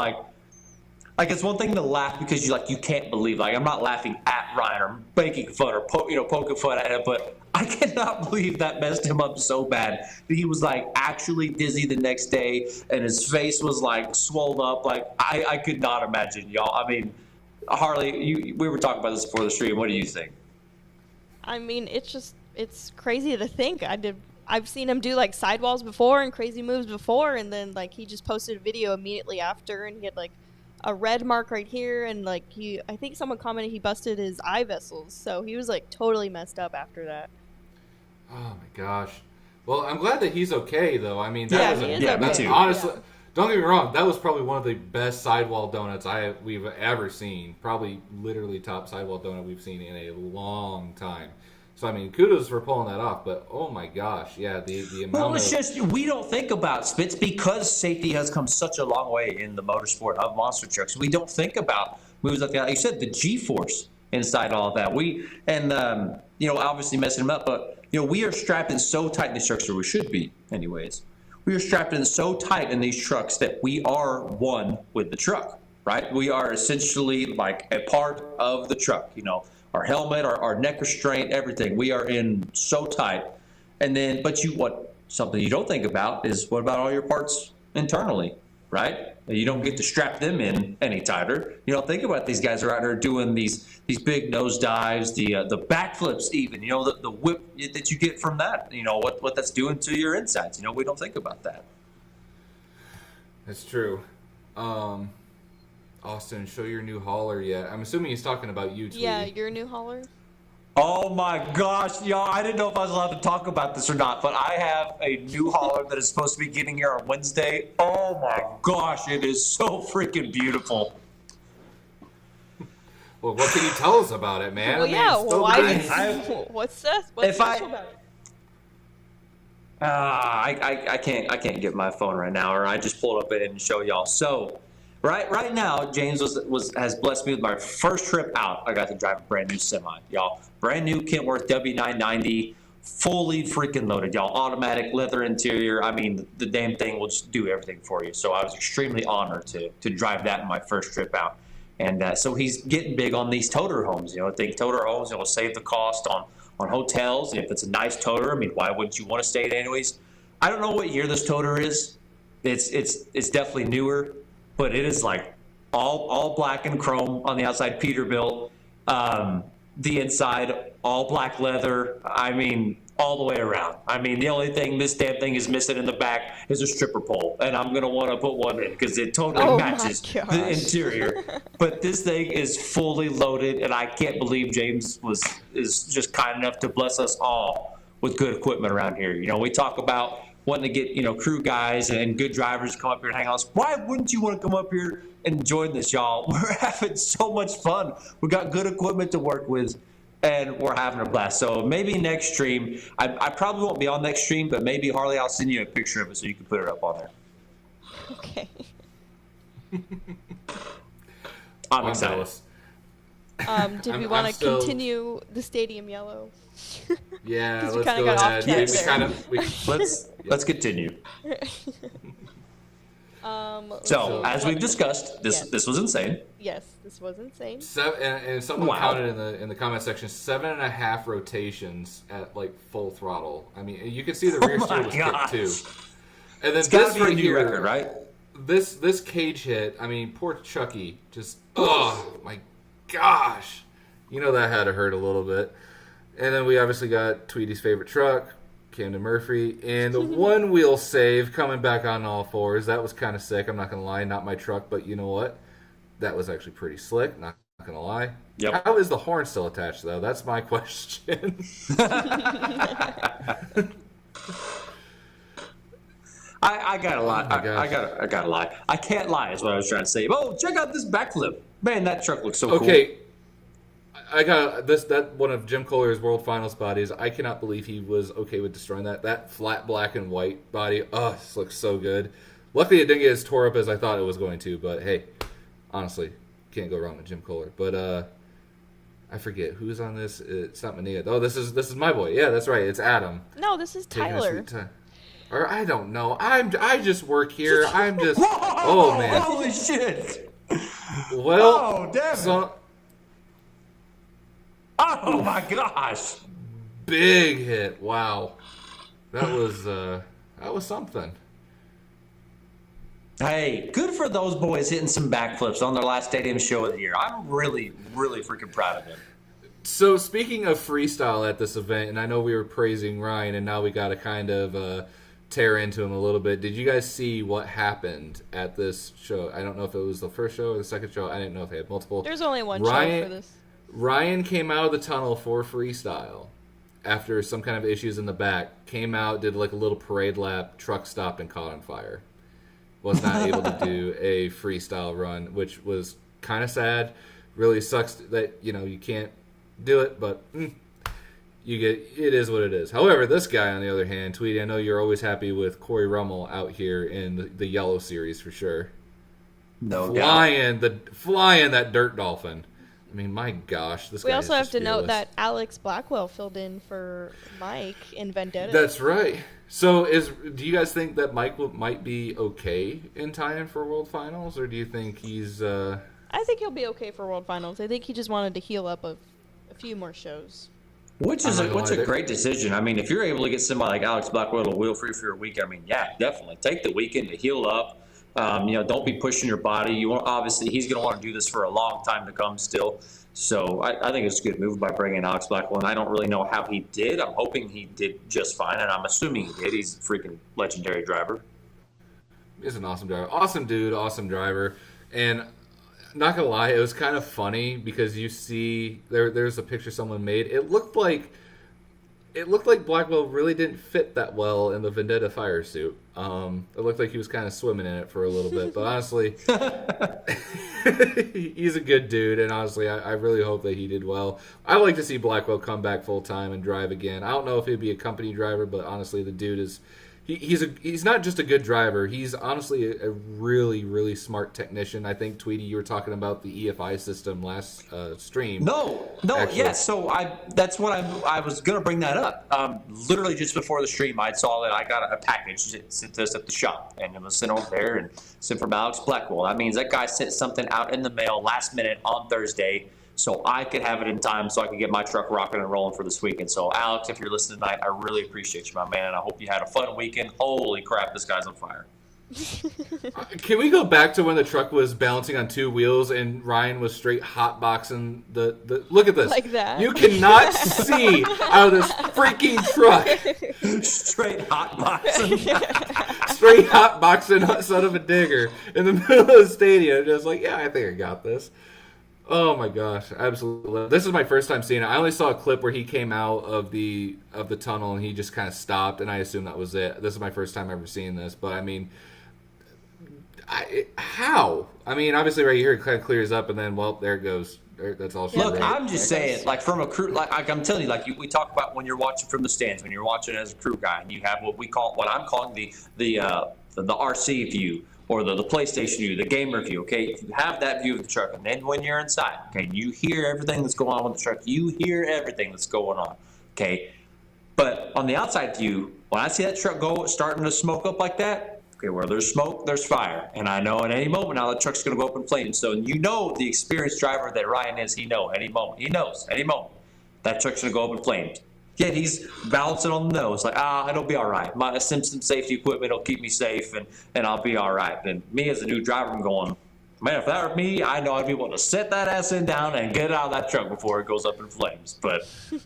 it's one thing to laugh because you can't believe. I'm not laughing at Ryan or making fun or poking fun at him, but I cannot believe that messed him up so bad that he was actually dizzy the next day and his face was swollen up. I could not imagine, y'all. I mean, Harley, we were talking about this before the stream. What do you think? I mean, it's crazy to think. I've seen him do sidewalls before and crazy moves before, and then he just posted a video immediately after, and he had a red mark right here, and I think someone commented he busted his eye vessels, so he was totally messed up after that. Oh my gosh. Well, I'm glad that he's okay though. I mean, me too. Honestly, don't get me wrong, that was probably one of the best sidewall donuts we've ever seen. Probably literally top sidewall donut we've seen in a long time. So, I mean, kudos for pulling that off, but oh my gosh, the amount Well, it's just, we don't think about Spitz because safety has come such a long way in the motorsport of monster trucks. We don't think about moves like that. Like you said, the G-force inside all of that. Obviously messing them up, but, we are strapped in so tight in these trucks, or we should be anyways. We are strapped in so tight in these trucks that we are one with the truck, right? We are essentially a part of the truck, our helmet, our neck restraint, everything. We are in so tight. And then, something you don't think about is what about all your parts internally? right? You don't get to strap them in any tighter. You know, think about these guys are out there doing these big nose dives, the backflips even, you know, the whip that you get from that, you know, what that's doing to your insides. You know, we don't think about that. That's true. Austin, show your new hauler yet. I'm assuming he's talking about you, Tweedy. Yeah, your new hauler. Oh my gosh, y'all, I didn't know if I was allowed to talk about this or not, but I have a new hauler that is supposed to be getting here on Wednesday. Oh my gosh, it is so freaking beautiful. Well, what can you tell us about it, man? Well, yeah, why? What's this? What's if special about it? I can't get my phone right now, or I just pulled up it and show y'all. So, right now, James has blessed me with my first trip out. I got to drive a brand new semi, y'all. Brand new Kentworth W990, fully freaking loaded, y'all. Automatic leather interior. I mean, the damn thing will just do everything for you. So I was extremely honored to drive that in my first trip out. And so he's getting big on these toter homes. You know, I think toter homes, you know, save the cost on hotels. And if it's a nice toter, I mean, why wouldn't you want to stay it anyways? I don't know what year this toter is. It's definitely newer, but it is like all black and chrome on the outside, Peterbilt. The inside, all black leather. I mean, all the way around. I mean, the only thing this damn thing is missing in the back is a stripper pole, and I'm gonna want to put one in because it totally matches the interior. But this thing is fully loaded, and I can't believe James is just kind enough to bless us all with good equipment around here. You know, we talk about wanting to get, you know, crew guys and good drivers to come up here and hang out. Why wouldn't you want to come up here and join this, y'all? We're having so much fun. We got good equipment to work with, and we're having a blast. So maybe next stream, I probably won't be on next stream, but maybe, Harley, I'll send you a picture of it so you can put it up on there. Okay. I'm excited. Did we want to continue the stadium yellow? Yeah, we let's kinda go got ahead. off track Let's continue. So, as we've discussed, this was insane. Yes, this was insane. And someone counted in the comment section 7.5 rotations at like full throttle. I mean, you can see the rear steer was kicked too. And then it's this right here, record, right? This cage hit. I mean, poor Chucky. Just oh my gosh, you know that had to hurt a little bit. And then we obviously got Tweedy's favorite truck, Camden Murphy, and the one wheel save coming back on all fours. That was kind of sick. I'm not gonna lie, not my truck, but you know what? That was actually pretty slick. Not gonna lie. Yep. How is the horn still attached though? That's my question. I gotta lie. I gotta lie. I can't lie. Is what I was trying to say. Oh, check out this backflip, man! That truck looks so cool. Okay, I got this. That one of Jim Kohler's World Finals bodies. I cannot believe he was okay with destroying that. That flat black and white body. Oh, this looks so good. Luckily, it didn't get as tore up as I thought it was going to. But hey, honestly, can't go wrong with Jim Kohler. But I forget who's on this. It's not Mania. Oh, this is my boy. Yeah, that's right. It's Adam. No, this is Tyler. Or I don't know. I just work here. I'm just. Oh man! Holy shit! Well, oh damn it! Oh my gosh! Big hit! Wow, that was something. Hey, good for those boys hitting some backflips on their last stadium show of the year. I'm really, really freaking proud of them. So speaking of freestyle at this event, and I know we were praising Ryan, and now we got to kind of tear into him a little bit. Did you guys see what happened at this show? I don't know if it was the first show or the second show. I didn't know if they had multiple. There's only one show for this. Ryan came out of the tunnel for freestyle after some kind of issues in the back. Came out, did like a little parade lap, truck stopped and caught on fire. Was not able to do a freestyle run, which was kind of sad. Really sucks that, you know, you can't do it, but it is what it is. However, this guy, on the other hand, Tweedy, I know you're always happy with Corey Rummel out here in the yellow series for sure. No doubt. Flying that dirt dolphin. I mean, my gosh, this guy is We also have to fearless. note that Alex Blackwell filled in for Mike in Vendetta. That's right. So, do you guys think that Mike might be okay in tie-in for World Finals, or do you think he's? I think he'll be okay for World Finals. I think he just wanted to heal up a few more shows. Which is a great decision. I mean, if you're able to get somebody like Alex Blackwell to wheel free for a week, I mean, yeah, definitely take the weekend to heal up, Don't be pushing your body. Obviously, he's going to want to do this for a long time to come still. So I think it's a good move by bringing Alex Blackwell. And I don't really know how he did. I'm hoping he did just fine, and I'm assuming he did. He's a freaking legendary driver. He's an awesome driver. Awesome dude, awesome driver. And not going to lie, it was kind of funny because you see there's a picture someone made. It looked like Blackwell really didn't fit that well in the Vendetta fire suit. It looked like he was kind of swimming in it for a little bit. But honestly, he's a good dude. And honestly, I really hope that he did well. I like to see Blackwell come back full time and drive again. I don't know if he'd be a company driver, but honestly, the dude is... He's not just a good driver. He's honestly a really, really smart technician. I think, Tweedy, you were talking about the EFI system last stream. No, actually. yes. So that's what I was going to bring that up. Literally just before the stream, I saw that I got a package sent to us at the shop, and it was sent over there and sent from Alex Blackwell. That means that guy sent something out in the mail last minute on Thursday, so I could have it in time so I could get my truck rocking and rolling for this weekend. So, Alex, if you're listening tonight, I really appreciate you, my man, and I hope you had a fun weekend. Holy crap, this guy's on fire. Can we go back to when the truck was balancing on two wheels and Ryan was straight hotboxing the look at this. Like that. You cannot see out of this freaking truck. Straight hotboxing. Straight hotboxing son of a digger in the middle of the stadium. Just like, yeah, I think I got this. Oh my gosh, absolutely! This is my first time seeing it. I only saw a clip where he came out of the tunnel and he just kind of stopped, and I assumed that was it. This is my first time ever seeing this, but I mean, how? I mean, obviously right here it kind of clears up, and then there it goes. That's all. Look, I'm just saying, like from a crew, like I'm telling you, we talk about when you're watching from the stands, when you're watching as a crew guy, and you have what I'm calling the RC view. Or the PlayStation view, the gamer view, okay? If you have that view of the truck, and then when you're inside, okay, you hear everything that's going on with the truck. You hear everything that's going on, okay? But on the outside view, when I see that truck starting to smoke up like that, okay, where there's smoke, there's fire. And I know at any moment now the truck's going to go up in flames. So the experienced driver that Ryan is, he knows any moment that truck's going to go up in flames. Yet he's balancing on the nose, like, it'll be all right. My Simpson safety equipment will keep me safe, and I'll be all right. And me as a new driver, I'm going, man, if that were me, I know I'd be able to set that ass down and get out of that truck before it goes up in flames. But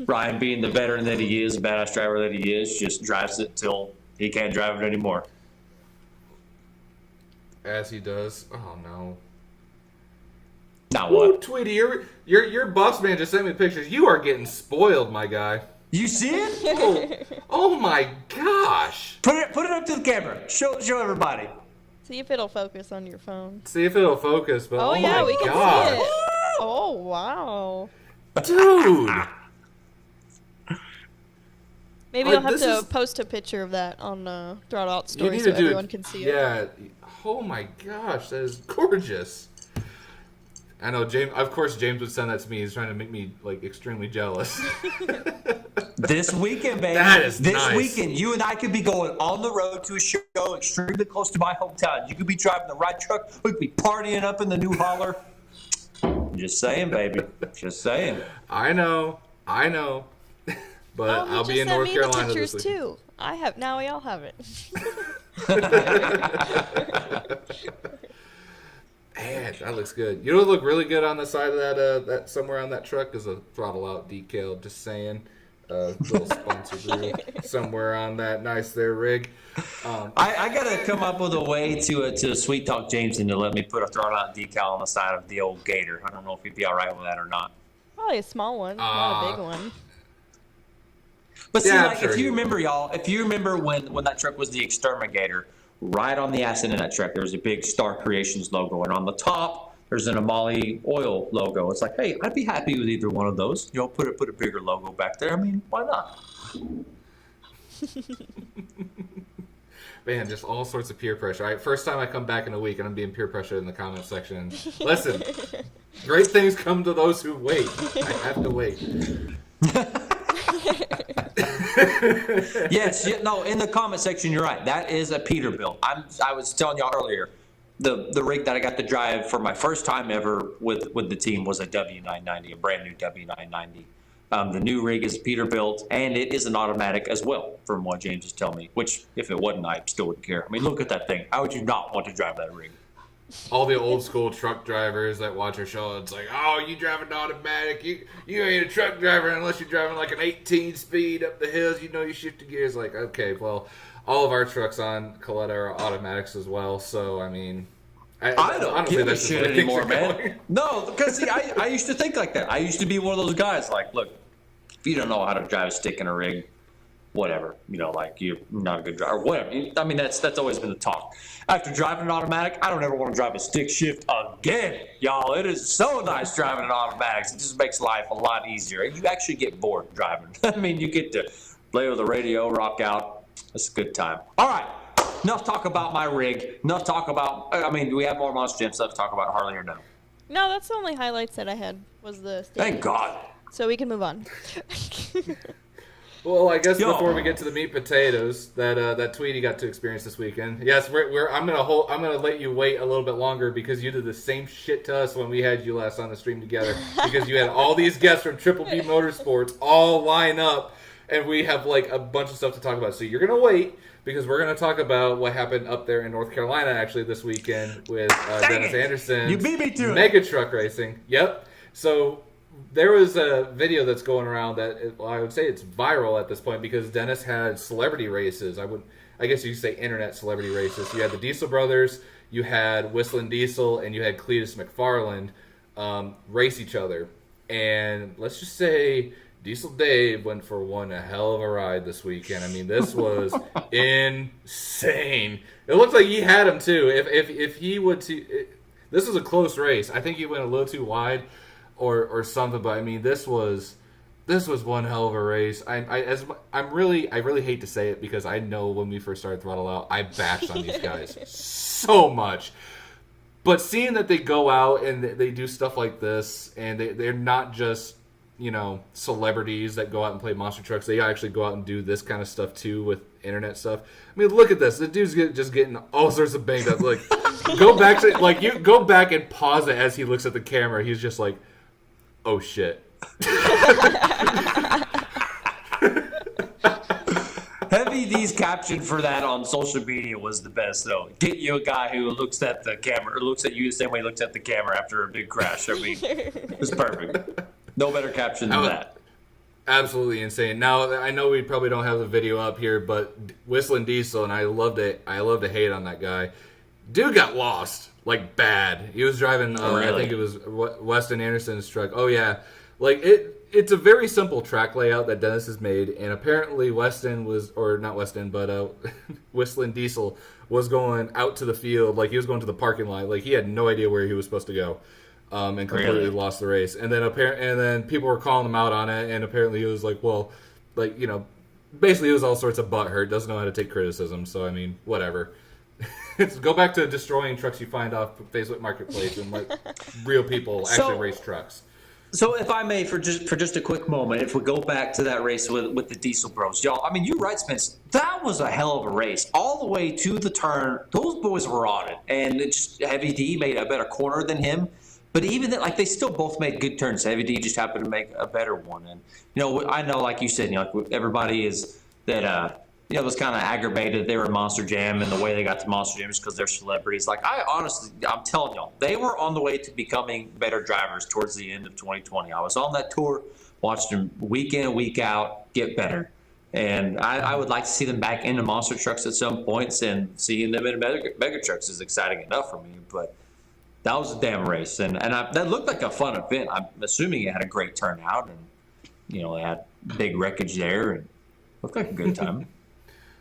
Ryan, being the veteran that he is, the badass driver that he is, just drives it till he can't drive it anymore. As he does. Oh, no. Now what? Ooh, Tweedy, your boss man just sent me pictures. You are getting spoiled, my guy. You see it? Oh my gosh! Put it up to the camera. Show everybody. See if it'll focus on your phone. See if it'll focus. But yeah, my we can gosh. see it. Oh wow, dude! Maybe you'll have to post a picture of that on Throttle Out Story so everyone can see it. Yeah. Oh my gosh, that is gorgeous. I know, James. Of course, James would send that to me. He's trying to make me extremely jealous. This weekend, baby. That is this nice. weekend, you and I could be going on the road to a show extremely close to my hometown. You could be driving the right truck. We could be partying up in the new hauler. Just saying, baby. Just saying. I know. But I'll be in North Carolina this week. Too. Now we all have it. Man, that looks good. You know what look really good on the side of that somewhere on that truck is a Throttle Out decal. Just saying, little sponsor group somewhere on that. Nice there, Rig. I gotta come up with a way to sweet talk James into let me put a Throttle Out decal on the side of the old Gator. I don't know if he'd be all right with that or not. Probably a small one, not a big one. But see, yeah, if you remember, y'all, when that truck was the Exterminator. Right on the acid in that truck, there was a big Star Creations logo, and on the top, there's an Amali Oil logo. It's like, hey, I'd be happy with either one of those. Put a bigger logo back there. I mean, why not? Man, just all sorts of peer pressure. All right, first time I come back in a week, and I'm being peer pressured in the comment section. Listen, great things come to those who wait. I have to wait. Yes, in the comment section, you're right. That is a Peterbilt. I was telling y'all earlier, the rig that I got to drive for my first time ever with the team was a W990, a brand new W990. The new rig is Peterbilt, and it is an automatic as well, from what James is telling me, which, if it wasn't, I still wouldn't care. I mean, look at that thing. How would you not want to drive that rig? All the old school truck drivers that watch our show, it's like, oh, you drive an automatic. You ain't a truck driver unless you're driving like an 18 speed up the hills. You know you shift the gears. Like, okay, well, all of our trucks on Coletta are automatics as well. So, I mean, I don't give a shit anymore, man. No, because see, I used to think like that. I used to be one of those guys like, look, if you don't know how to drive a stick in a rig, whatever, like you're not a good driver, whatever. I mean, that's always been the talk. After driving an automatic, I don't ever want to drive a stick shift again, y'all. It is so nice driving an automatic. It just makes life a lot easier. You actually get bored driving. I mean, you get to play with the radio, rock out. It's a good time. All right, enough talk about my rig. Enough talk about. I mean, do we have more Monster Jam stuff to talk about, Harley, or no? No, that's the only highlights that I had was the stick. Thank God. So we can move on. Well, I guess before we get to the meat potatoes that Tweedy got to experience this weekend. Yes, I'm gonna let you wait a little bit longer because you did the same shit to us when we had you last on the stream together. Because you had all these guests from Triple B Motorsports all line up, and we have like a bunch of stuff to talk about. So you're gonna wait because we're gonna talk about what happened up there in North Carolina actually this weekend with Dennis Anderson. You beat me to Mega Truck Racing. Yep. So. There was a video that's going around that I would say it's viral at this point because Dennis had celebrity races. I guess you could say internet celebrity races. You had the Diesel Brothers, you had Whistling Diesel, and you had Cletus McFarland race each other. And let's just say Diesel Dave went for one hell of a ride this weekend. I mean, this was insane. It looked like he had him too. If he would this was a close race. I think he went a little too wide. Or something, but I mean, this was one hell of a race. I really hate to say it because I know when we first started Throttle Out, I bashed on these guys so much. But seeing that they go out and they do stuff like this, and they're not just celebrities that go out and play monster trucks. They actually go out and do this kind of stuff too with internet stuff. I mean, look at this. The dude's just getting all sorts of banged up. Like, go back and pause it as he looks at the camera. He's just like, oh shit. Heavy D's caption for that on social media was the best, though. Get you a guy who looks at the camera, or looks at you the same way he looks at the camera after a big crash. I mean, it's perfect. No better caption than that. Absolutely insane. Now, I know we probably don't have the video up here, but Whistling Diesel, and I love to hate on that guy. Dude got lost. Like, bad. He was driving, really? I think it was Weston Anderson's truck. Oh, yeah. Like, it's a very simple track layout that Dennis has made, and apparently Whistling Diesel was going out to the field. Like, he was going to the parking lot. Like, he had no idea where he was supposed to go, and completely lost the race. And then people were calling him out on it, and apparently he was like, well, like, basically he was all sorts of butthurt, doesn't know how to take criticism, so, I mean, whatever. Go back to destroying trucks you find off Facebook Marketplace and let real people actually race trucks. So, if I may, for just a quick moment, if we go back to that race with the Diesel Bros, y'all. I mean, you're right, Spence. That was a hell of a race, all the way to the turn. Those boys were on it, and Heavy D made a better corner than him. But even then, like, they still both made good turns. Heavy D just happened to make a better one, and I know, like you said, everybody is that. Was kind of aggravated they were in Monster Jam and the way they got to Monster Jam is because they're celebrities. Like, I'm telling y'all, they were on the way to becoming better drivers towards the end of 2020. I was on that tour, watched them week in, week out, get better. And I would like to see them back into monster trucks at some points, and seeing them in mega trucks is exciting enough for me. But that was a damn race. And that looked like a fun event. I'm assuming it had a great turnout, and, they had big wreckage there, and looked like a good time.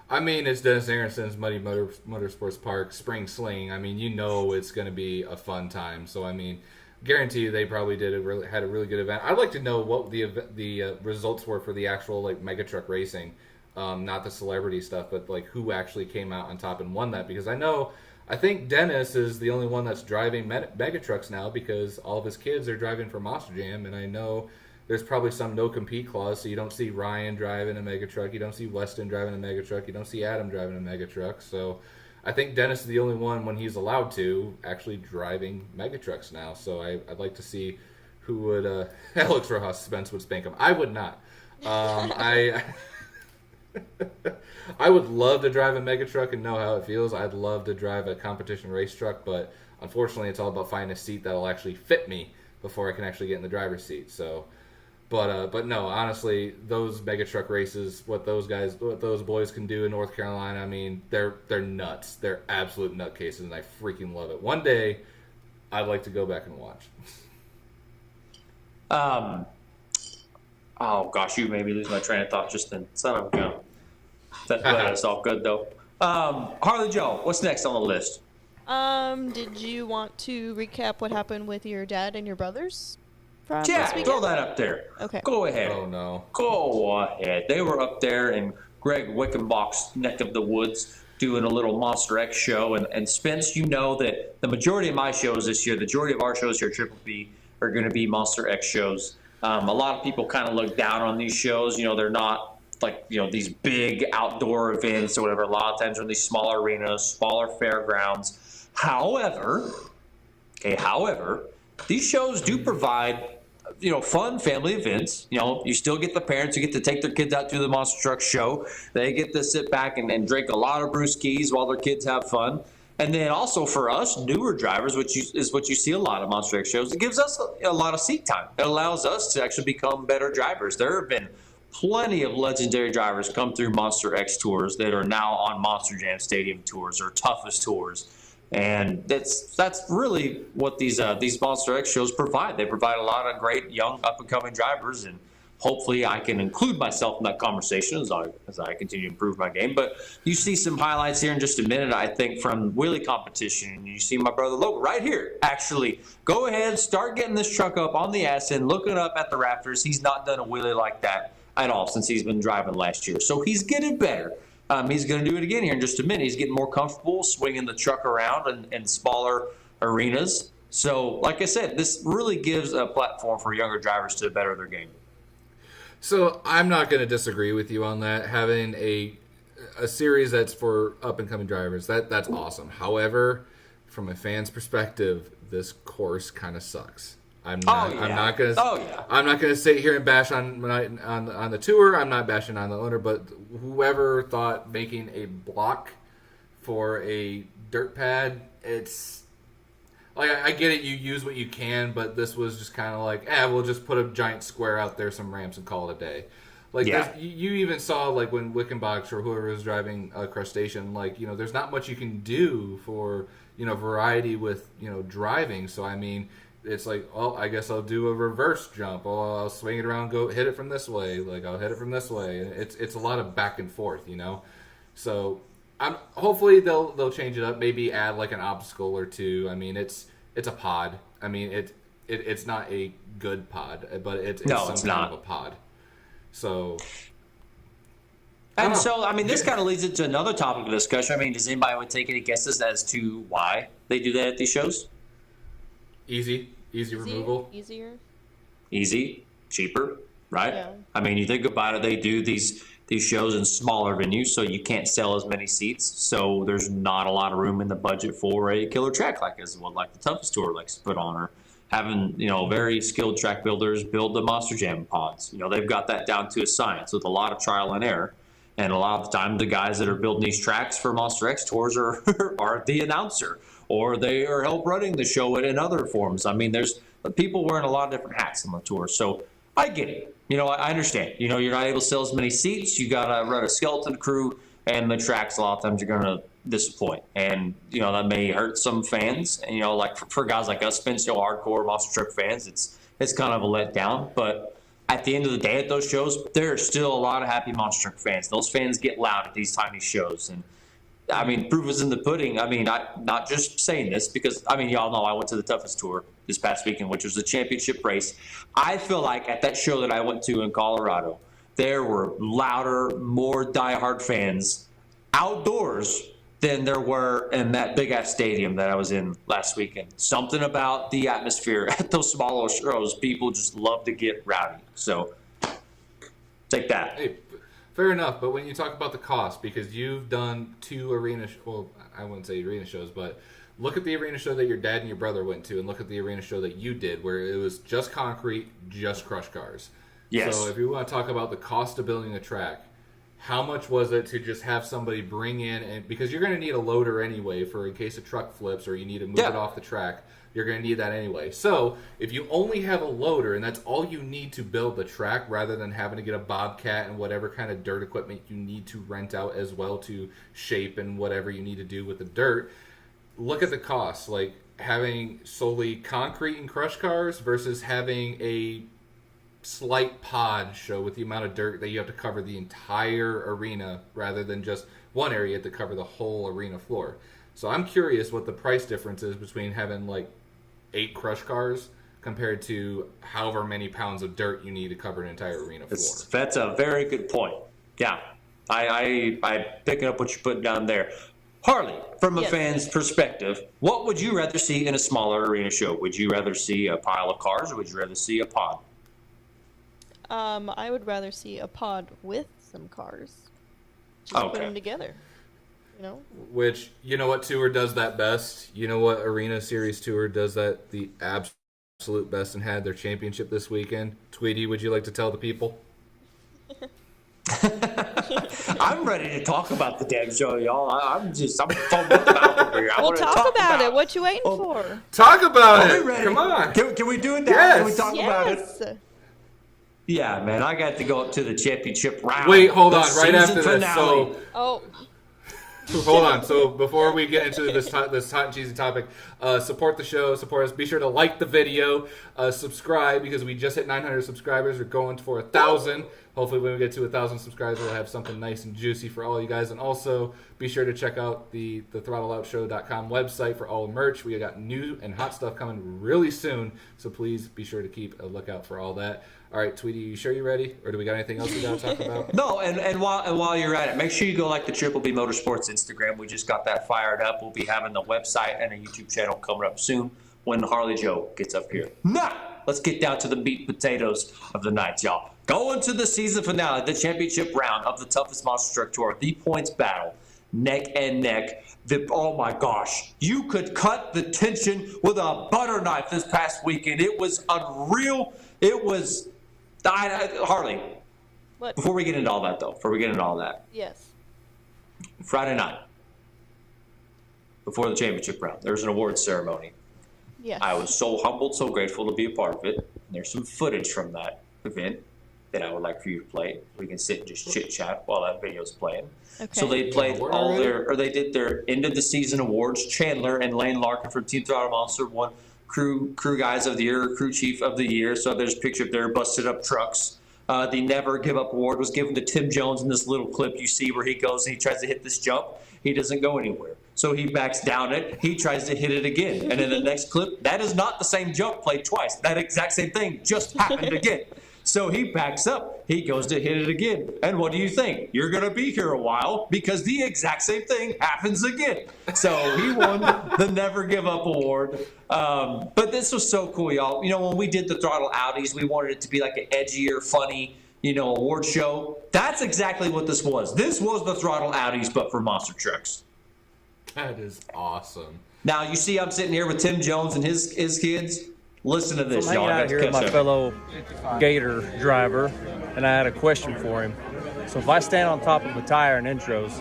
I mean, it's Dennis Anderson's Muddy Motorsports Park Spring Sling. I mean, it's going to be a fun time. So, I mean, guarantee you they probably had a really good event. I'd like to know what the results were for the actual mega truck racing, not the celebrity stuff, but who actually came out on top and won that. Because I think Dennis is the only one that's driving mega trucks now because all of his kids are driving for Monster Jam, and I know. There's probably some no-compete clause, so you don't see Ryan driving a mega truck. You don't see Weston driving a mega truck. You don't see Adam driving a mega truck. So I think Dennis is the only one, when he's allowed to, actually driving mega trucks now. So I'd like to see who would Alex Rojas Spence would spank him. I would not. I would love to drive a mega truck and know how it feels. I'd love to drive a competition race truck, but unfortunately, it's all about finding a seat that'll actually fit me before I can actually get in the driver's seat. So, but no, honestly, those mega truck races, what those boys can do in North Carolina, I mean, they're nuts. They're absolute nutcases, and I freaking love it. One day, I'd like to go back and watch. Oh gosh, you made me lose my train of thought just then. Son of a gun. That's all good though. Harley Joe, what's next on the list? Did you want to recap what happened with your dad and your brothers from this Yeah, weekend? throw that up there. Okay. Go ahead. Oh no. Go ahead. They were up there in Greg Wickenbach's neck of the woods doing a little Monster X show. And Spence, you know that the majority of my shows this year, the majority of our shows here at Triple B are going to be Monster X shows. A lot of people kind of look down on these shows. You know, they're not like, you know, these big outdoor events or whatever. A lot of times they're in these smaller arenas, smaller fairgrounds. However, these shows do provide, you know, fun family events. You know, you still get the parents who get to take their kids out to the Monster Truck show. They get to sit back and drink a lot of brewskis while their kids have fun. And then also for us newer drivers, which is what you see a lot of Monster X shows, it gives us a lot of seat time. It allows us to actually become better drivers. There have been plenty of legendary drivers come through Monster X tours that are now on Monster Jam Stadium tours or toughest tours. And that's really what these Monster X shows provide. They provide a lot of great young up-and-coming drivers, and hopefully I can include myself in that conversation as I continue to improve my game. But you see some highlights here in just a minute, I think, from wheelie competition. And you see my brother Logan right here. Actually, go ahead, start getting this truck up on the ass and looking up at the rafters. He's not done a wheelie like that at all since he's been driving last year. So he's getting better. He's going to do it again here in just a minute. He's getting more comfortable swinging the truck around in smaller arenas. So, like I said, this really gives a platform for younger drivers to better their game. So I'm not going to disagree with you on that. Having a series that's for up and coming drivers, that's awesome. However, from a fan's perspective, this course kind of sucks. I'm not going to sit here and bash on the tour. I'm not bashing on the owner, but whoever thought making a block for a dirt pad, it's like, I get it, you use what you can, but this was just kind of like, we'll just put a giant square out there, some ramps, and call it a day. Like, you even saw, like, when Wickenbach or whoever was driving Crustacean, like, you know, there's not much you can do for, you know, variety with, you know, driving. So, I mean, it's like, well, I guess I'll do a reverse jump. Oh, I'll swing it around, go hit it from this way. Like, I'll hit it from this way. It's a lot of back and forth, you know? So, hopefully they'll change it up. Maybe add, like, an obstacle or two. I mean, it's a pod. I mean, it's not a good pod, but it's some kind of a pod. So, I mean, this kind of leads into another topic of discussion. I mean, does anybody want to take any guesses as to why they do that at these shows? Easy removal. Easy, cheaper, right? Yeah. I mean, you think about it, they do these shows in smaller venues, so you can't sell as many seats. So there's not a lot of room in the budget for a killer track like the toughest tour likes to put on, or having, you know, very skilled track builders build the Monster Jam pods. You know, they've got that down to a science with a lot of trial and error. And a lot of the time, the guys that are building these tracks for Monster X tours are the announcer, or they are help running the show in other forms. I mean, there's people wearing a lot of different hats on the tour. So I get it. You know, I understand. You know, you're not able to sell as many seats. You got to run a skeleton crew, and the tracks a lot of times are going to disappoint. And, you know, that may hurt some fans. And, you know, like for guys like us, Spence, you know, hardcore Monster Truck fans, it's kind of a letdown. But at the end of the day at those shows, there are still a lot of happy Monster Truck fans. Those fans get loud at these tiny shows. And, I mean, proof is in the pudding. I mean, I'm not just saying this because, I mean, y'all know I went to the toughest tour this past weekend, which was the championship race. I feel like at that show that I went to in Colorado, there were louder, more diehard fans outdoors than there were in that big-ass stadium that I was in last weekend. Something about the atmosphere at those smaller shows, people just love to get rowdy. So, take that. Hey, Fair enough, but when you talk about the cost, because you've done 2 arena, well, I wouldn't say arena shows, but look at the arena show that your dad and your brother went to, and look at the arena show that you did, where it was just concrete, just crush cars. Yes. So if you want to talk about the cost of building a track, how much was it to just have somebody bring in, and because you're going to need a loader anyway for in case a truck flips or you need to move it off the track. You're going to need that anyway. So if you only have a loader and that's all you need to build the track, rather than having to get a bobcat and whatever kind of dirt equipment you need to rent out as well to shape and whatever you need to do with the dirt, look at the costs. Like having solely concrete and crush cars versus having a slight pod show with the amount of dirt that you have to cover the entire arena rather than just one area to cover the whole arena floor. So I'm curious what the price difference is between having like 8 crush cars compared to however many pounds of dirt you need to cover an entire arena floor. That's a very good point. Yeah, I'm picking up what you're putting down there. Harley, from a fan's perspective, what would you rather see in a smaller arena show? Would you rather see a pile of cars, or would you rather see a pod? I would rather see a pod with some cars. Just put them together. You know? Which, you know what tour does that best? You know what Arena Series tour does that the absolute best and had their championship this weekend? Tweedy, would you like to tell the people? I'm ready to talk about the damn show, y'all. I'm fumbling about here. Well, talk about it. What you waiting for? Talk about it. Ready? Come on. Can we do it now? Yes. Can we talk about it? Yeah, man, I got to go up to the championship round. Wait, hold on. Right after this. So, hold on. So before we get into this hot and cheesy topic, support the show, support us. Be sure to like the video, subscribe, because we just hit 900 subscribers. We're going for 1,000. Hopefully when we get to 1,000 subscribers, we'll have something nice and juicy for all you guys. And also, be sure to check out the throttleoutshow.com website for all the merch. We got new and hot stuff coming really soon, so please be sure to keep a lookout for all that. All right, Tweedy, you sure you're ready? Or do we got anything else we got to talk about? No, and while you're at it, make sure you go like the Triple B Motorsports Instagram. We just got that fired up. We'll be having the website and a YouTube channel coming up soon when Harley Joe gets up here. Now, let's get down to the meat and potatoes of the night, y'all. Going to the season finale, the championship round of the toughest monster truck tour, the points battle, neck and neck. Oh my gosh, you could cut the tension with a butter knife this past weekend. It was unreal. It was... Harley, what? Before we get into all that, Yes. Friday night, before the championship round, there was an awards ceremony. Yes. I was so humbled, so grateful to be a part of it. There's some footage from that event that I would like for you to play. We can sit and just chit chat while that video's playing. Okay. So they played they did their end of the season awards. Chandler and Lane Larkin from Team Throttle Monster won crew guys of the year, crew chief of the year. So there's a picture of their busted up trucks. The Never Give Up award was given to Tim Jones in this little clip you see where he goes and he tries to hit this jump. He doesn't go anywhere. So he backs down it. He tries to hit it again. And in the next clip, that is not the same jump played twice. That exact same thing just happened again. So he backs up. He goes to hit it again. And what do you think? You're going to be here a while because the exact same thing happens again. So he won the Never Give Up award. But this was so cool, y'all. You know, when we did the Throttle Outies, we wanted it to be like an edgier, funny, award show. That's exactly what this was. This was the Throttle Outies, but for monster trucks. That is awesome. Now, you see I'm sitting here with Tim Jones and his kids. Listen to this, I'm y'all. hanging out here with my fellow Gator driver, and I had a question for him. So if I stand on top of a tire in intros,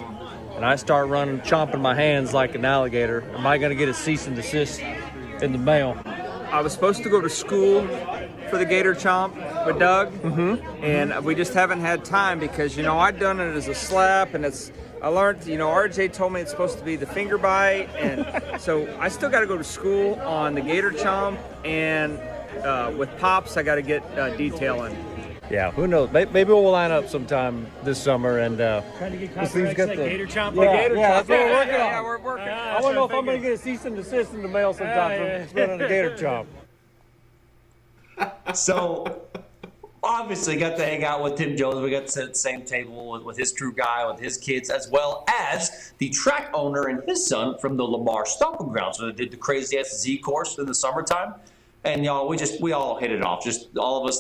and I start running, chomping my hands like an alligator, am I going to get a cease and desist in the mail? I was supposed to go to school for the Gator Chomp with Doug, and we just haven't had time because, I'd done it as a slap, and I learned, RJ told me it's supposed to be the finger bite, and so I still got to go to school on the Gator Chomp, and with Pops, I got to get detailing. Yeah, who knows? Maybe we'll line up sometime this summer and trying to get contracts like Gator Chomp. That's what we're working on. Yeah, we're working. I want to know if I'm going to get a cease and desist in the mail sometime from running the Gator Chomp. So, obviously, got to hang out with Tim Jones. We got to sit at the same table with his crew guy, with his kids, as well as the track owner and his son from the Lamar Stomping Grounds. So they did the crazy Z course in the summertime. And y'all, we all hit it off. Just all of us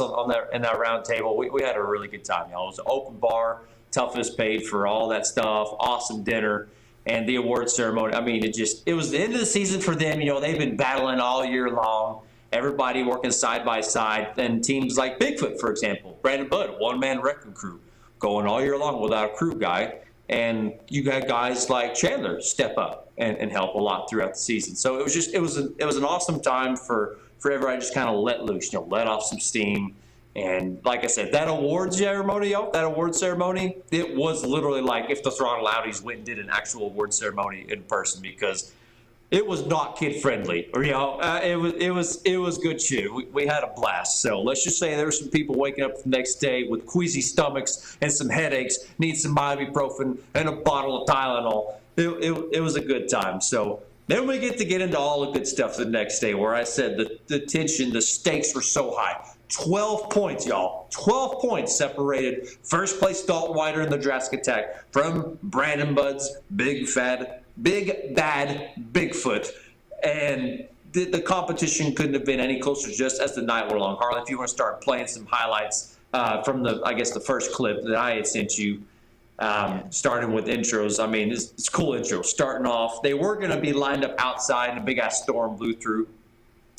in that round table. We had a really good time, y'all. It was an open bar, toughest paid for all that stuff. Awesome dinner. And the award ceremony, I mean, it was the end of the season for them. You know, they've been battling all year long. Everybody working side by side. And teams like Bigfoot, for example, Brandon Budd, one-man wrecking crew, going all year long without a crew guy. And you got guys like Chandler step up and help a lot throughout the season. So it was an awesome time for everybody to just kind of let loose, you know, let off some steam. And like I said, that award ceremony, it was literally like if the Throttle Loudies went and did an actual award ceremony in person, because it was not kid friendly. Or, you know, it was good shit. We had a blast. So let's just say there were some people waking up the next day with queasy stomachs and some headaches, need some ibuprofen and a bottle of Tylenol. It was a good time. So then we get into all the good stuff the next day, where I said the tension, the stakes were so high. 12 points, y'all. 12 points separated first place Dalton Whiter in the Jurassic Attack from Brandon Budd's Big Bad Bigfoot. And the competition couldn't have been any closer just as the night went along. Harley, if you want to start playing some highlights from the first clip that I had sent you, starting with intros. I mean, it's cool intro. Starting off, they were going to be lined up outside, and a big-ass storm blew through.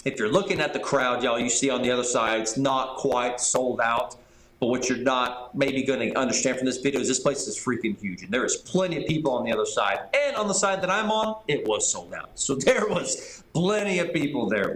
If you're looking at the crowd, y'all, you see on the other side, it's not quite sold out. But what you're not maybe going to understand from this video is this place is freaking huge. And there is plenty of people on the other side. And on the side that I'm on, it was sold out. So there was plenty of people there.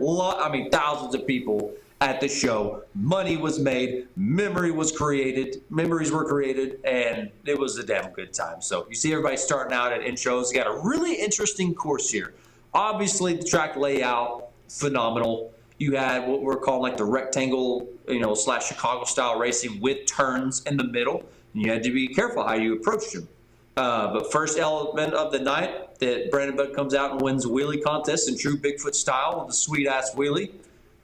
Thousands of people at the show. Money was made. Memories were created. And it was a damn good time. So you see everybody starting out at intros. You got a really interesting course here. Obviously, the track layout, phenomenal. You had what we're calling like the rectangle, / Chicago style racing with turns in the middle. And you had to be careful how you approached them. But first element of the night, that Brandon Budd comes out and wins wheelie contest in true Bigfoot style with a sweet ass wheelie.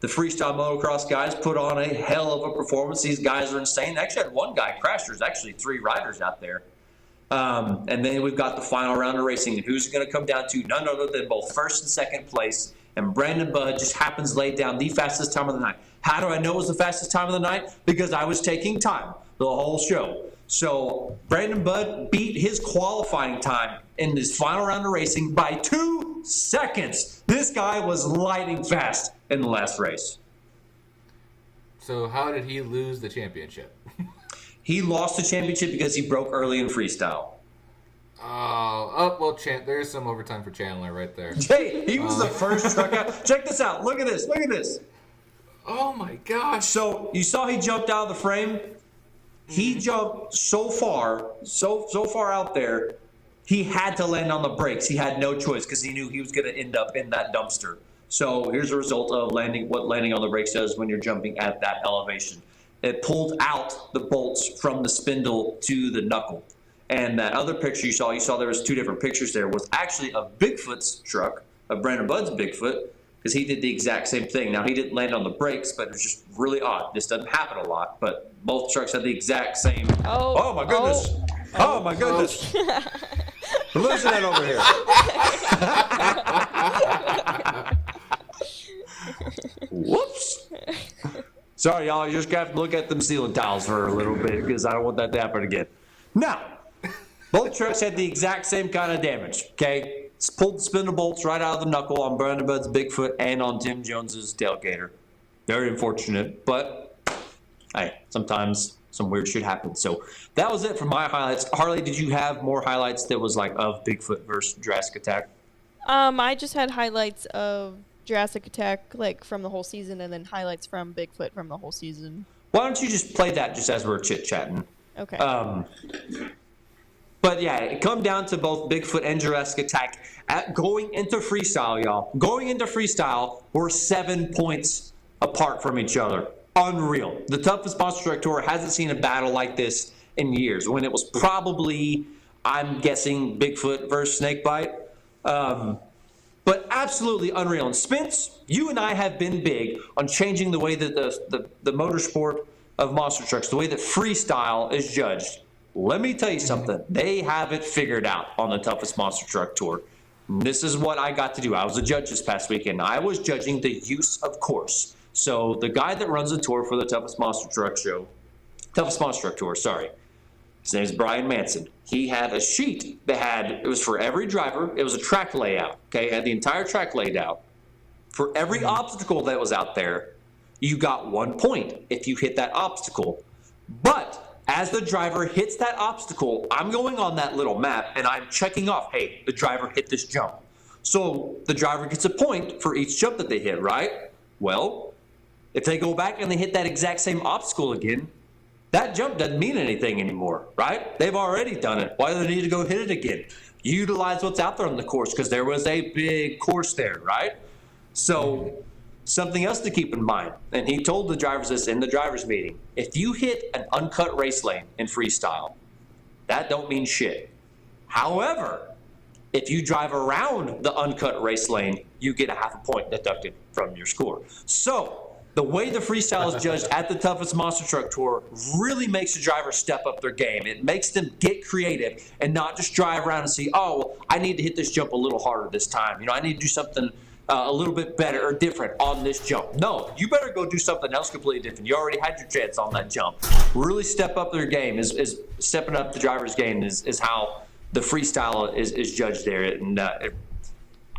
The freestyle motocross guys put on a hell of a performance. These guys are insane. They actually had one guy crash. There's actually 3 riders out there. And then we've got the final round of racing. And who's it going to come down to? None other than both first and second place. And Brandon Budd just happens to lay down the fastest time of the night. How do I know it was the fastest time of the night? Because I was taking time the whole show. So Brandon Budd beat his qualifying time in this final round of racing by 2 seconds. This guy was lightning fast in the last race. So how did he lose the championship? He lost the championship because he broke early in freestyle. There's some overtime for Chandler right there. Hey, he was the first truck out. Check this out. Look at this. Oh my gosh. So you saw he jumped out of the frame. He jumped so far out there, he had to land on the brakes. He had no choice because he knew he was going to end up in that dumpster. So here's the result of what landing on the brakes does when you're jumping at that elevation. It pulled out the bolts from the spindle to the knuckle. And that other picture you saw there was 2 different pictures there, was actually of Bigfoot's truck, of Brandon Budd's Bigfoot, because he did the exact same thing. Now, he didn't land on the brakes, but it was just really odd. This doesn't happen a lot, but both trucks had the exact same. Oh my goodness. Oh my goodness. We're losing it over here. Whoops. Sorry, y'all. You just got to look at them ceiling tiles for a little bit because I don't want that to happen again. Now, both trucks had the exact same kind of damage, okay? It's pulled the spindle bolts right out of the knuckle on Brandon Budd's Bigfoot and on Tim Jones's tailgater. Very unfortunate, but hey, sometimes some weird shit happens. So that was it for my highlights. Harley, did you have more highlights that was like of Bigfoot versus Jurassic Attack? I just had highlights of Jurassic Attack, like from the whole season, and then highlights from Bigfoot from the whole season. Why don't you just play that just as we're chit-chatting? Okay. But yeah, it come down to both Bigfoot and Jurassic Attack. Going into freestyle, y'all. Going into freestyle, we're 7 points apart from each other. Unreal. The toughest Monster Truck Tour hasn't seen a battle like this in years. When it was probably, I'm guessing, Bigfoot versus Snakebite. But absolutely unreal. And Spence, you and I have been big on changing the way that the motorsport of monster trucks, the way that freestyle is judged. Let me tell you something. They have it figured out on the toughest Monster Truck Tour. And this is what I got to do. I was a judge this past weekend. I was judging the use of course. So the guy that runs the tour for the toughest Monster Truck Tour, His name is Brian Manson. He had a sheet that it was for every driver. It was a track layout, okay? It had the entire track laid out. For every obstacle that was out there, you got 1 point if you hit that obstacle. But as the driver hits that obstacle, I'm going on that little map and I'm checking off, hey, the driver hit this jump. So the driver gets a point for each jump that they hit, right? Well, if they go back and they hit that exact same obstacle again, that jump doesn't mean anything anymore, right? They've already done it. Why do they need to go hit it again? Utilize what's out there on the course because there was a big course there, right? So something else to keep in mind, and he told the drivers this in the drivers meeting, if you hit an uncut race lane in freestyle, that don't mean shit. However, if you drive around the uncut race lane, you get a half a point deducted from your score. So the way the freestyle is judged at the Toughest Monster Truck Tour really makes the driver step up their game. It makes them get creative and not just drive around and see, oh, well, I need to hit this jump a little harder this time. You know, I need to do something a little bit better or different on this jump. No, you better go do something else completely different. You already had your chance on that jump. Really step up their game. Is stepping up the driver's game is how the freestyle is judged there. And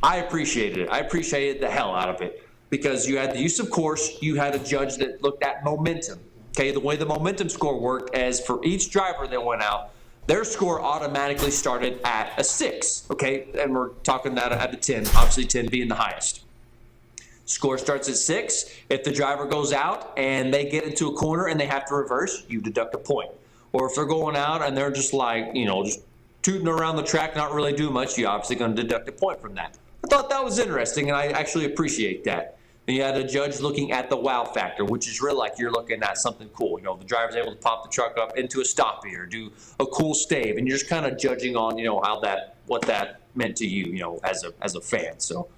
I appreciated it. I appreciated the hell out of it because you had the use of course. You had a judge that looked at momentum. Okay, the way the momentum score worked as for each driver that went out, their score automatically started at a 6, okay? And we're talking that at a 10, obviously 10 being the highest. Score starts at 6. If the driver goes out and they get into a corner and they have to reverse, you deduct a point. Or if they're going out and they're just like, you know, just tooting around the track, not really doing much, you're obviously going to deduct a point from that. I thought that was interesting, and I actually appreciate that. And you had a judge looking at the wow factor, which is really like you're looking at something cool. You know, the driver's able to pop the truck up into a stoppie or do a cool stave, and you're just kind of judging on, you know, what that meant to you, you know, as a fan. So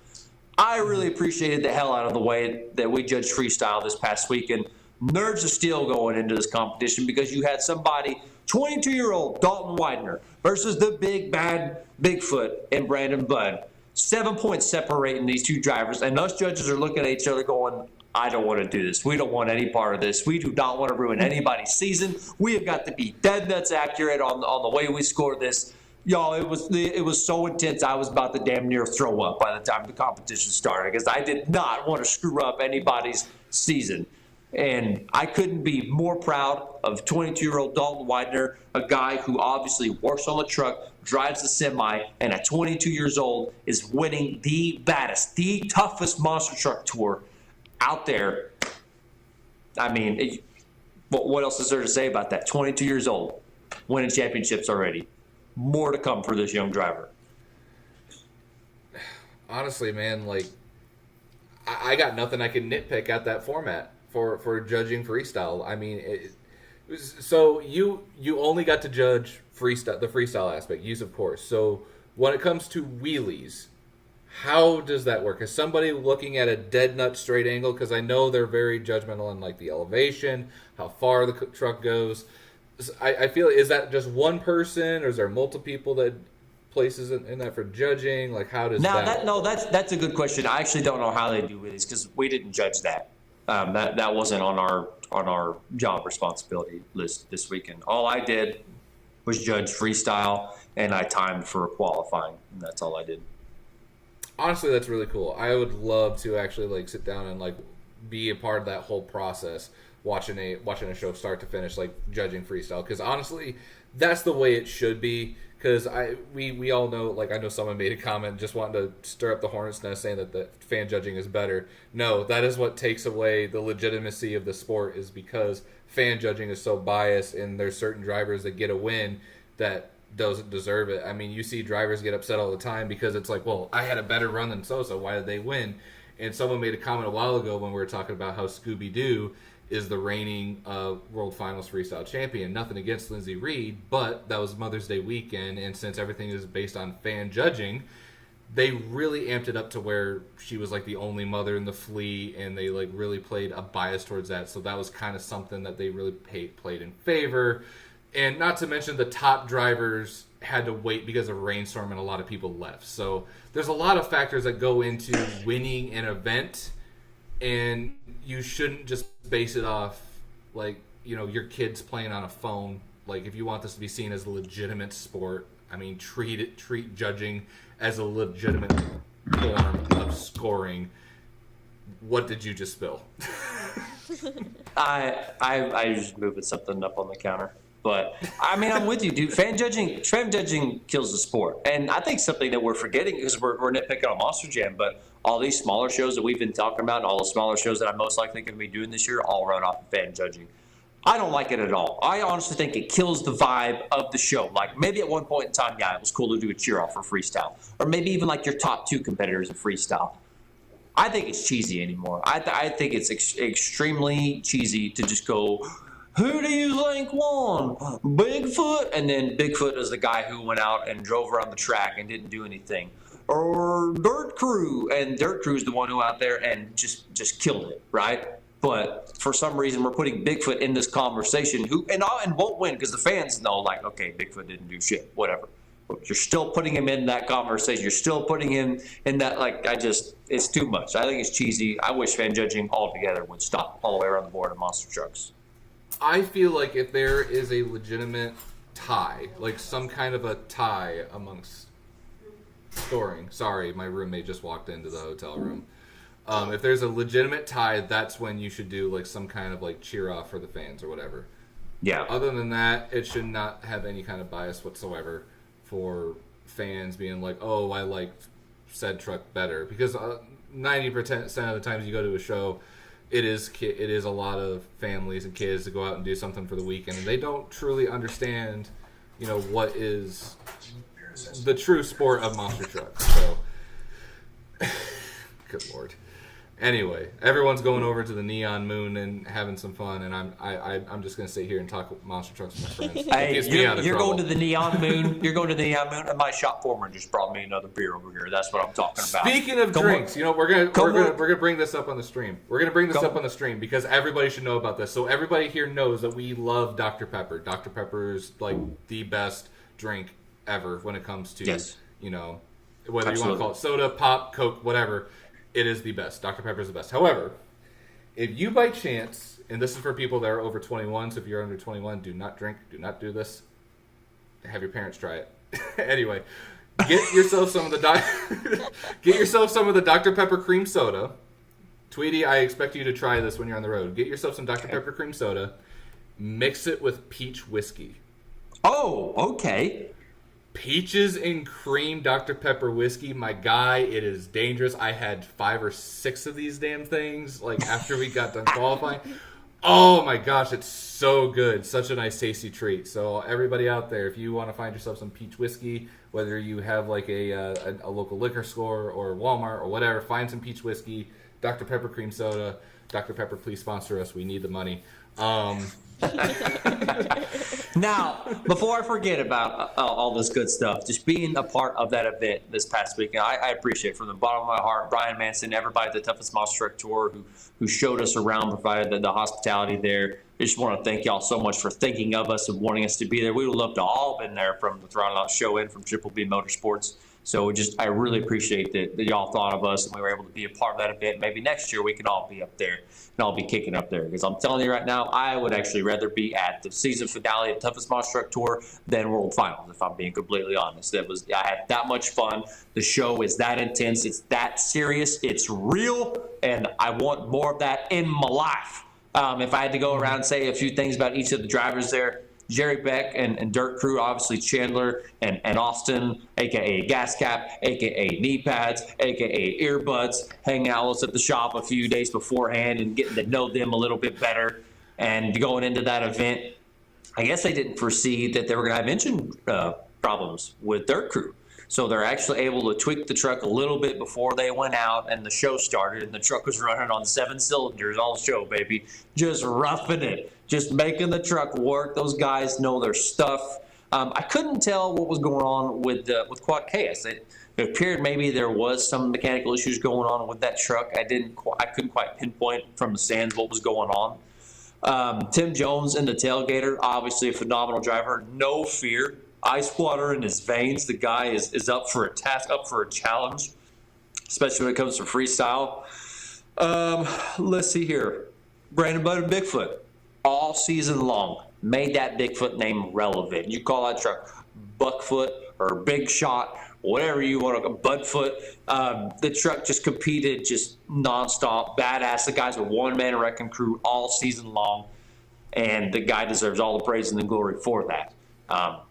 I really appreciated the hell out of the way that we judged freestyle this past weekend. Nerves of steel going into this competition because you had somebody, 22-year-old Dalton Widener versus the big bad Bigfoot and Brandon Budd. 7 points separating these two drivers, and us judges are looking at each other going, I don't want to do this. We don't want any part of this. We do not want to ruin anybody's season. We have got to be dead nuts accurate on the way we score this. Y'all, it was so intense, I was about to damn near throw up by the time the competition started because I did not want to screw up anybody's season. And I couldn't be more proud of 22-year-old Dalton Widener, a guy who obviously works on the truck, drives the semi, and at 22 years old is winning the baddest, the toughest monster truck tour out there. I mean, what else is there to say about that? 22 years old, winning championships already. More to come for this young driver. Honestly, man, like, I got nothing I can nitpick at that format for judging freestyle. I mean, so you only got to judge freestyle, the freestyle aspect, use of course. So when it comes to wheelies, how does that work? Is somebody looking at a dead nut straight angle? Because I know they're very judgmental on like the elevation, how far the truck goes. I feel, is that just one person, or is there multiple people that places in that for judging? Like, how does that's a good question. I actually don't know how they do with these because we didn't judge that. That wasn't on our job responsibility list this weekend. All I did was judge freestyle, and I timed for qualifying, and that's all I did. Honestly, that's really cool. I would love to actually like sit down and like be a part of that whole process, watching a show start to finish, like judging freestyle. Because honestly, that's the way it should be. Because we all know, like, I know someone made a comment just wanting to stir up the hornet's nest saying that the fan judging is better. No, that is what takes away the legitimacy of the sport, is because fan judging is so biased, and there's certain drivers that get a win that doesn't deserve it. I mean, you see drivers get upset all the time because it's like, well, I had a better run than so why did they win? And someone made a comment a while ago when we were talking about how Scooby-Doo is the reigning World Finals freestyle champion. Nothing against Lindsay Reed, but that was Mother's Day weekend, and since everything is based on fan judging, they really amped it up to where she was like the only mother in the fleet, and they like really played a bias towards that. So that was kind of something that they really played in favor. And not to mention the top drivers had to wait because of a rainstorm and a lot of people left. So there's a lot of factors that go into winning an event, and you shouldn't just base it off like, you know, your kids playing on a phone like if you want this to be seen as a legitimate sport, I mean, treat judging as a legitimate form of scoring. What did you just spill? I was moving something up on the counter. But I mean, I'm with you, dude. Fan judging kills the sport, and I think something that we're forgetting because we're nitpicking on Monster Jam, but all these smaller shows that we've been talking about, and all the smaller shows that I'm most likely going to be doing this year, all run off of fan judging. I don't like it at all. I honestly think it kills the vibe of the show. Like maybe at one point in time, yeah, it was cool to do a cheer off for freestyle, or maybe even like your top 2 competitors in freestyle. I think it's cheesy anymore. I think it's extremely cheesy to just go, who do you think won? Bigfoot? And then Bigfoot is the guy who went out and drove around the track and didn't do anything. Or Dirt Crew. And Dirt Crew's the one who out there and just killed it, right? But for some reason, we're putting Bigfoot in this conversation and won't win because the fans know, like, okay, Bigfoot didn't do shit, whatever. But you're still putting him in that conversation. You're still putting him in that, like, it's too much. I think it's cheesy. I wish fan judging altogether would stop all the way around the board of monster trucks. I feel like if there is a legitimate tie, like some kind of a tie amongst scoring. Sorry, my roommate just walked into the hotel room. If there's a legitimate tie, that's when you should do like some kind of like cheer off for the fans or whatever. Yeah. Other than that, it should not have any kind of bias whatsoever for fans being like, oh, I like said truck better. Because 90% of the times you go to a show, it is a lot of families and kids to go out and do something for the weekend, and they don't truly understand, what is the true sport of monster trucks. So, good Lord. Anyway, everyone's going over to the Neon Moon and having some fun, and I'm just gonna sit here and talk monster trucks with my friends. Hey, you're going to the Neon Moon. You're going to the Neon Moon, and my shop foreman just brought me another beer over here. That's what I'm talking about. Speaking of drinks, we're gonna bring this up on the stream. We're gonna bring this up on the stream because everybody should know about this. So everybody here knows that we love Dr. Pepper. Dr. Pepper is like the best drink ever when it comes to whether you want to call it soda, pop, Coke, whatever. It is the best. Dr. Pepper is the best. However, if you by chance, and this is for people that are over 21, so if you're under 21, do not drink, do not do this. Have your parents try it. Anyway, get yourself some of the Dr. Pepper cream soda. Tweedy, I expect you to try this when you're on the road. Get yourself some Dr. Pepper cream soda. Mix it with peach whiskey. Oh, okay. Peaches and cream Dr. Pepper whiskey, my guy, it is dangerous. I had 5 or 6 of these damn things, like, after we got done qualifying. Oh my gosh, it's so good. Such a nice, tasty treat. So everybody out there, if you want to find yourself some peach whiskey, whether you have like a local liquor store or Walmart or whatever, find some peach whiskey, Dr. Pepper cream soda. Dr. Pepper, please sponsor us. We need the money. Now, before I forget about all this good stuff, just being a part of that event this past weekend, I appreciate it from the bottom of my heart. Brian Manson, everybody at the Toughest Monster Truck Tour who showed us around, provided the hospitality there. I just want to thank y'all so much for thinking of us and wanting us to be there. We would love to all been there from the Throttle Out Show and from Triple B Motorsports. So I really appreciate that y'all thought of us and we were able to be a part of that event. Maybe next year we can all be up there and I'll be kicking up there. Because I'm telling you right now, I would actually rather be at the season finale of Toughest Monster Truck Tour than World Finals, if I'm being completely honest. I had that much fun. The show is that intense. It's that serious. It's real. And I want more of that in my life. If I had to go around and say a few things about each of the drivers there, Jerry Beck and Dirt Crew, obviously Chandler and Austin, a.k.a. Gas Cap, a.k.a. knee pads, a.k.a. earbuds, hanging out with us at the shop a few days beforehand and getting to know them a little bit better. And going into that event, I guess they didn't foresee that they were going to have engine problems with Dirt Crew. So they're actually able to tweak the truck a little bit before they went out and the show started. And the truck was running on 7 cylinders all show, baby. Just roughing it. Just making the truck work. Those guys know their stuff. I couldn't tell what was going on with Quad Chaos. It appeared maybe there was some mechanical issues going on with that truck. I couldn't quite pinpoint from the stands what was going on. Tim Jones in the tailgater, obviously a phenomenal driver. No fear. Ice water in his veins. The guy is up for a task, up for a challenge, especially when it comes to freestyle. Let's see here. Brandon Bud and Bigfoot all season long. made that Bigfoot name relevant. You call that truck Buckfoot or Big Shot, whatever you want to, Budfoot. The truck just competed just nonstop, badass. The guy's a one-man wrecking crew all season long, and the guy deserves all the praise and the glory for that.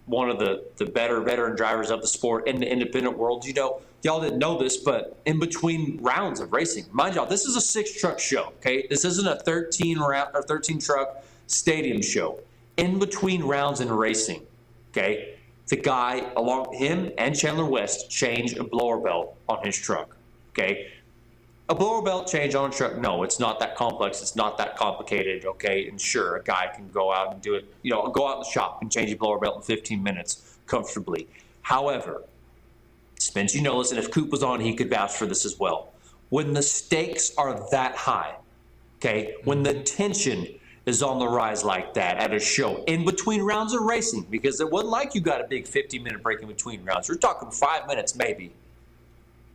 One of the better veteran drivers of the sport in the independent world. You know, y'all didn't know this, but in between rounds of racing, mind y'all, this is a 6-truck show, okay? This isn't a 13 truck stadium show. In between rounds in racing, okay? The guy, along him and Chandler West, changed a blower belt on his truck, okay? A blower belt change on a truck, no, it's not that complex. It's not that complicated, okay? And sure, a guy can go out and do it, you know, go out in the shop and change a blower belt in 15 minutes comfortably. However, Spence, you know this, and if Coop was on, he could vouch for this as well. When the stakes are that high, okay, when the tension is on the rise like that at a show in between rounds of racing, because it wasn't like you got a big 15-minute break in between rounds. You're talking 5 minutes maybe.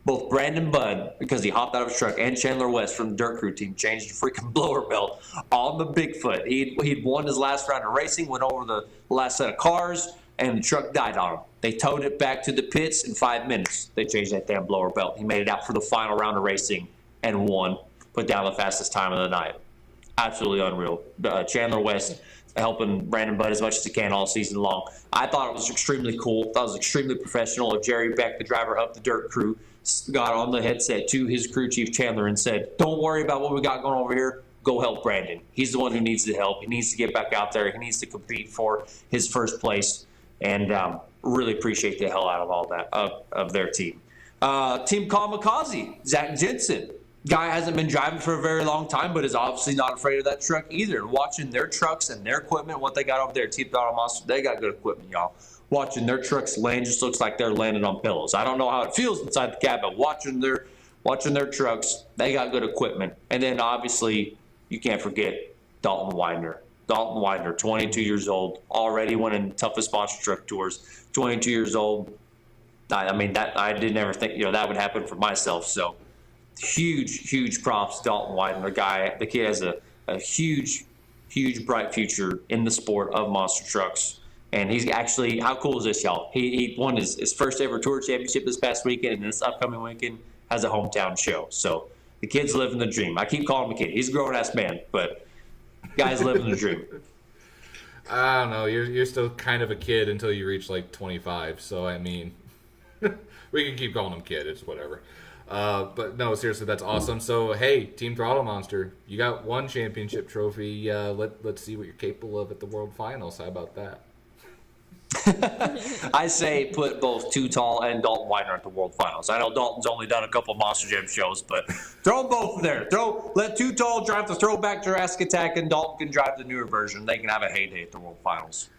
Both Brandon Budd, because he hopped out of his truck, and Chandler West from the Dirt Crew team changed the freaking blower belt on the Bigfoot. He'd won his last round of racing, went over the last set of cars, and the truck died on him. They towed it back to the pits in 5 minutes. They changed that damn blower belt. He made it out for the final round of racing and won, put down the fastest time of the night. Absolutely unreal. Chandler West helping Brandon Budd as much as he can all season long. I thought it was extremely cool. Thought it was extremely professional. Jerry Beck, the driver of the Dirt Crew, got on the headset to his crew chief Chandler and said, "Don't worry about what we got going over here. Go help Brandon. He's the one who needs the help. He needs to get back out there. He needs to compete for his first place." And really appreciate the hell out of all that of their team. Team Kamikaze, Zach Jensen. Guy hasn't been driving for a very long time, but is obviously not afraid of that truck either. And watching their trucks and their equipment, what they got over there, Team Throttle Monster, they got good equipment, y'all. Watching their trucks land just looks like they're landing on pillows. I don't know how it feels inside the cab, but watching their trucks, they got good equipment. And then obviously, you can't forget Dalton Widener. Dalton Widener, 22 years old, already winning toughest monster truck tours. 22 years old. I mean, that I didn't ever think that would happen for myself. So huge props to Dalton Widener. The kid has a huge bright future in the sport of monster trucks. And he's actually, how cool is this, y'all? He won his first ever tour championship this past weekend, and this upcoming weekend has a hometown show. So the kid's living the dream. I keep calling him a kid. He's a grown-ass man, but guy's living the dream. I don't know. You're still kind of a kid until you reach like 25. So I mean, we can keep calling him kid. It's whatever. But no, seriously, that's awesome. So hey, Team Throttle Monster, you got one championship trophy. Let's see what you're capable of at the World Finals. How about that? I say put both Too Tall and Dalton Widener at the World Finals. I know Dalton's only done a couple Monster Jam shows, but throw them both there. Let Too Tall drive the throwback Jurassic Attack, and Dalton can drive the newer version. They can have a heyday at the World Finals.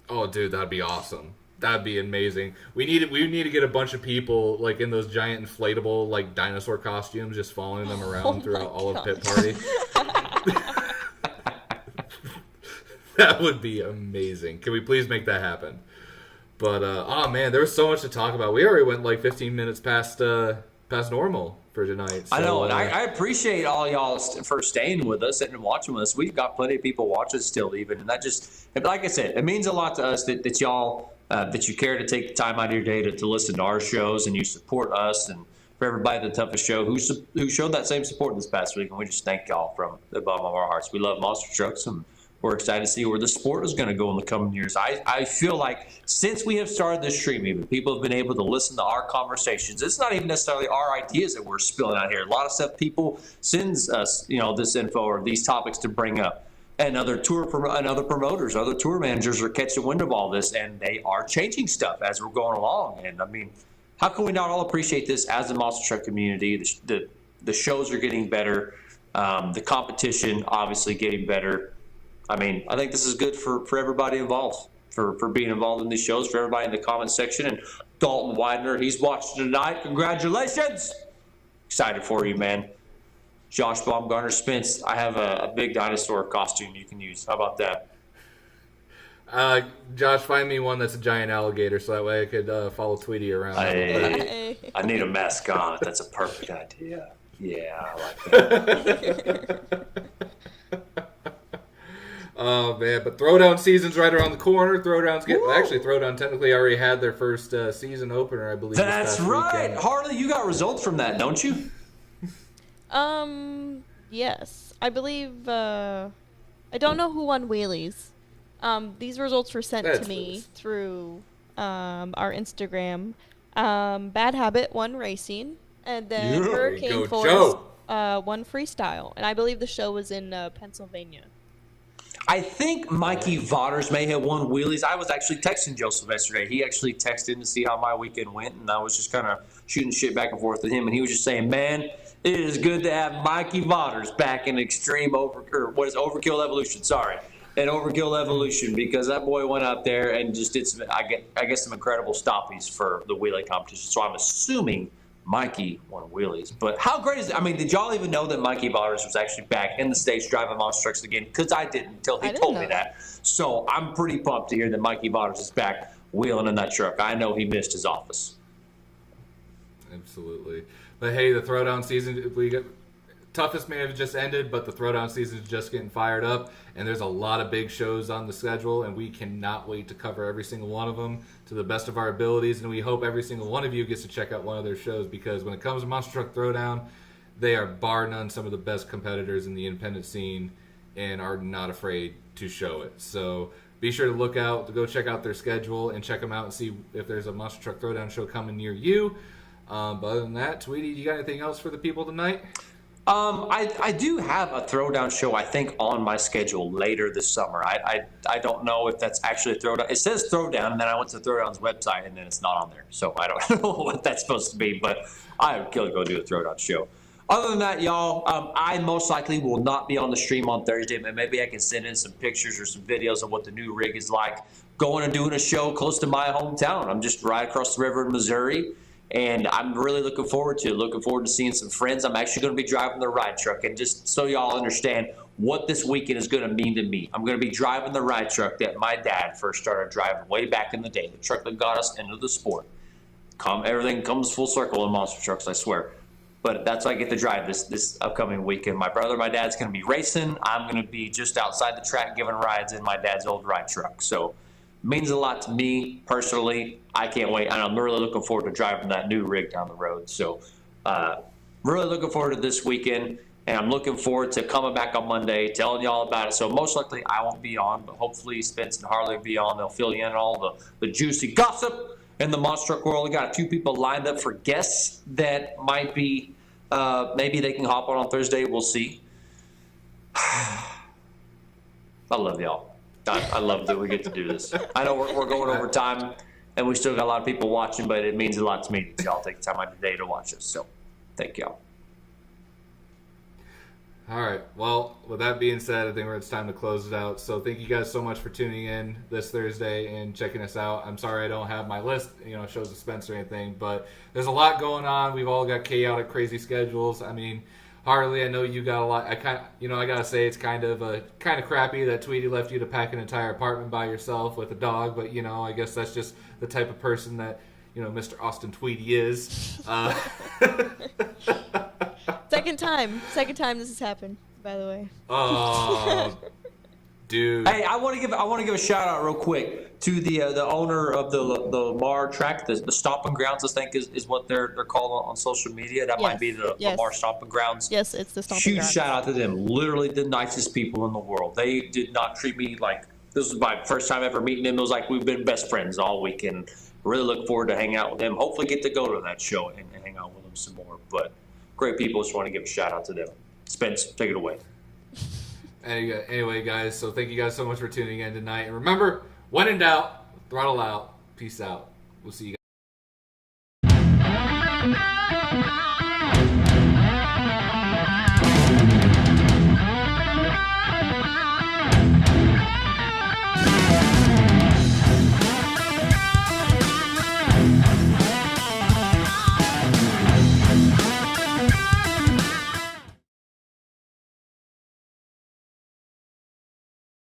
Oh, dude, that'd be awesome. That'd be amazing. We need to get a bunch of people like in those giant inflatable like dinosaur costumes, just following them around throughout all of Pit Party. That would be amazing. Can we please make that happen? But oh man, there was so much to talk about. We already went like 15 minutes past normal for tonight. So, I know, and I appreciate all y'all for staying with us and watching with us. We've got plenty of people watching still, even, and that just, like I said, it means a lot to us that y'all that you care to take the time out of your day to listen to our shows, and you support us. And for everybody at the Toughest Show who showed that same support this past week, and we just thank y'all from the bottom of our hearts. We love monster trucks, and we're excited to see where the sport is going to go in the coming years. I feel like since we have started this stream, even people have been able to listen to our conversations. It's not even necessarily our ideas that we're spilling out here. A lot of stuff people sends us, this info or these topics to bring up. And other promoters, other tour managers are catching wind of all this, and they are changing stuff as we're going along. And I mean, how can we not all appreciate this as the monster truck community? The shows are getting better. The competition obviously getting better. I mean, I think this is good for everybody involved, for being involved in these shows, for everybody in the comment section. And Dalton Widener, he's watching tonight. Congratulations. Excited for you, man. Josh Baumgartner Spence, I have a big dinosaur costume you can use. How about that? Josh, find me one that's a giant alligator so that way I could follow Tweedy around. I need a mascot. That's a perfect idea. Yeah, I like that. Oh man, but Throwdown season's right around the corner. Throwdown technically already had their first season opener, I believe. That's this past right. weekend. Harley, you got results from that, don't you? Yes. I believe, I don't know who won wheelies. These results were sent to me through, our Instagram. Bad Habit won racing, and then Hurricane Force, won freestyle. And I believe the show was in, Pennsylvania. I think Mikey Votters may have won wheelies. I was actually texting Joseph yesterday. He actually texted to see how my weekend went, and I was just kind of shooting shit back and forth with him. And he was just saying, "Man, it is good to have Mikey Votters back in Overkill Evolution. Sorry, in Overkill Evolution, because that boy went out there and just did some, I guess, some incredible stoppies for the wheelie competition. So I'm assuming Mikey won wheelies. But how great is it? I mean, did y'all even know that Mikey Votters was actually back in the States driving monster trucks again? Because I didn't until he told me that. So I'm pretty pumped to hear that Mikey Votters is back wheeling in that truck. I know he missed his office. Absolutely. But hey, the Throwdown season, toughest may have just ended, but the Throwdown season is just getting fired up, and there's a lot of big shows on the schedule, and we cannot wait to cover every single one of them to the best of our abilities, and we hope every single one of you gets to check out one of their shows, because when it comes to Monster Truck Throwdown, they are bar none some of the best competitors in the independent scene and are not afraid to show it. So be sure to go check out their schedule and check them out and see if there's a Monster Truck Throwdown show coming near you. But other than that, Tweedy, you got anything else for the people tonight? I do have a Throwdown show, I think, on my schedule later this summer. I don't know if that's actually a Throwdown. It says Throwdown, and then I went to Throwdown's website, and then it's not on there. So I don't know what that's supposed to be, but I would kill to go do a Throwdown show. Other than that, y'all, I most likely will not be on the stream on Thursday, but maybe I can send in some pictures or some videos of what the new rig is like. Going and doing a show close to my hometown. I'm just right across the river in Missouri. And I'm really looking forward to seeing some friends. I'm actually going to be driving the ride truck. And just so y'all understand what this weekend is going to mean to me, I'm going to be driving the ride truck that my dad first started driving way back in the day, the truck that got us into the sport. Everything comes full circle in monster trucks, I swear. But that's what I get to drive this upcoming weekend. My brother, my dad's going to be racing. I'm going to be just outside the track giving rides in my dad's old ride truck. So means a lot to me personally. I can't wait, and I'm really looking forward to driving that new rig down the road. So really looking forward to this weekend, and I'm looking forward to coming back on Monday, telling y'all about it. So most likely I won't be on, but hopefully Spence and Harley will be on. They'll fill you in all the juicy gossip in the monster truck world. We got a few people lined up for guests that might be, maybe they can hop on Thursday. We'll see. I love y'all. I love that we get to do this. I know we're going over time, and we still got a lot of people watching, but it means a lot to me that y'all take the time out of your day to watch us. So, thank y'all. All right. Well, with that being said, I think it's time to close it out. So thank you guys so much for tuning in this Thursday and checking us out. I'm sorry I don't have my list, shows of Spence or anything, but there's a lot going on. We've all got chaotic, crazy schedules. I mean, Harley, I know you got a lot. I gotta say it's kind of crappy that Tweedy left you to pack an entire apartment by yourself with a dog. But I guess that's just the type of person that Mr. Austin Tweedy is. Second time this has happened, by the way. Oh, dude. Hey, I want to give a shout out real quick to the owner of the Lamar track, the Stomping Grounds. I think is what they're called on social media. That might be the Lamar Stomping Grounds. Yes, it's the Stomping Grounds. Huge shout out to them. Literally the nicest people in the world. They did not treat me like this was my first time ever meeting them. It was like we've been best friends all weekend. Really look forward to hanging out with them. Hopefully get to go to that show and hang out with them some more. But great people. Just want to give a shout out to them. Spence, take it away. Anyway, guys, so thank you guys so much for tuning in tonight. And remember, when in doubt, throttle out. Peace out. We'll see you guys.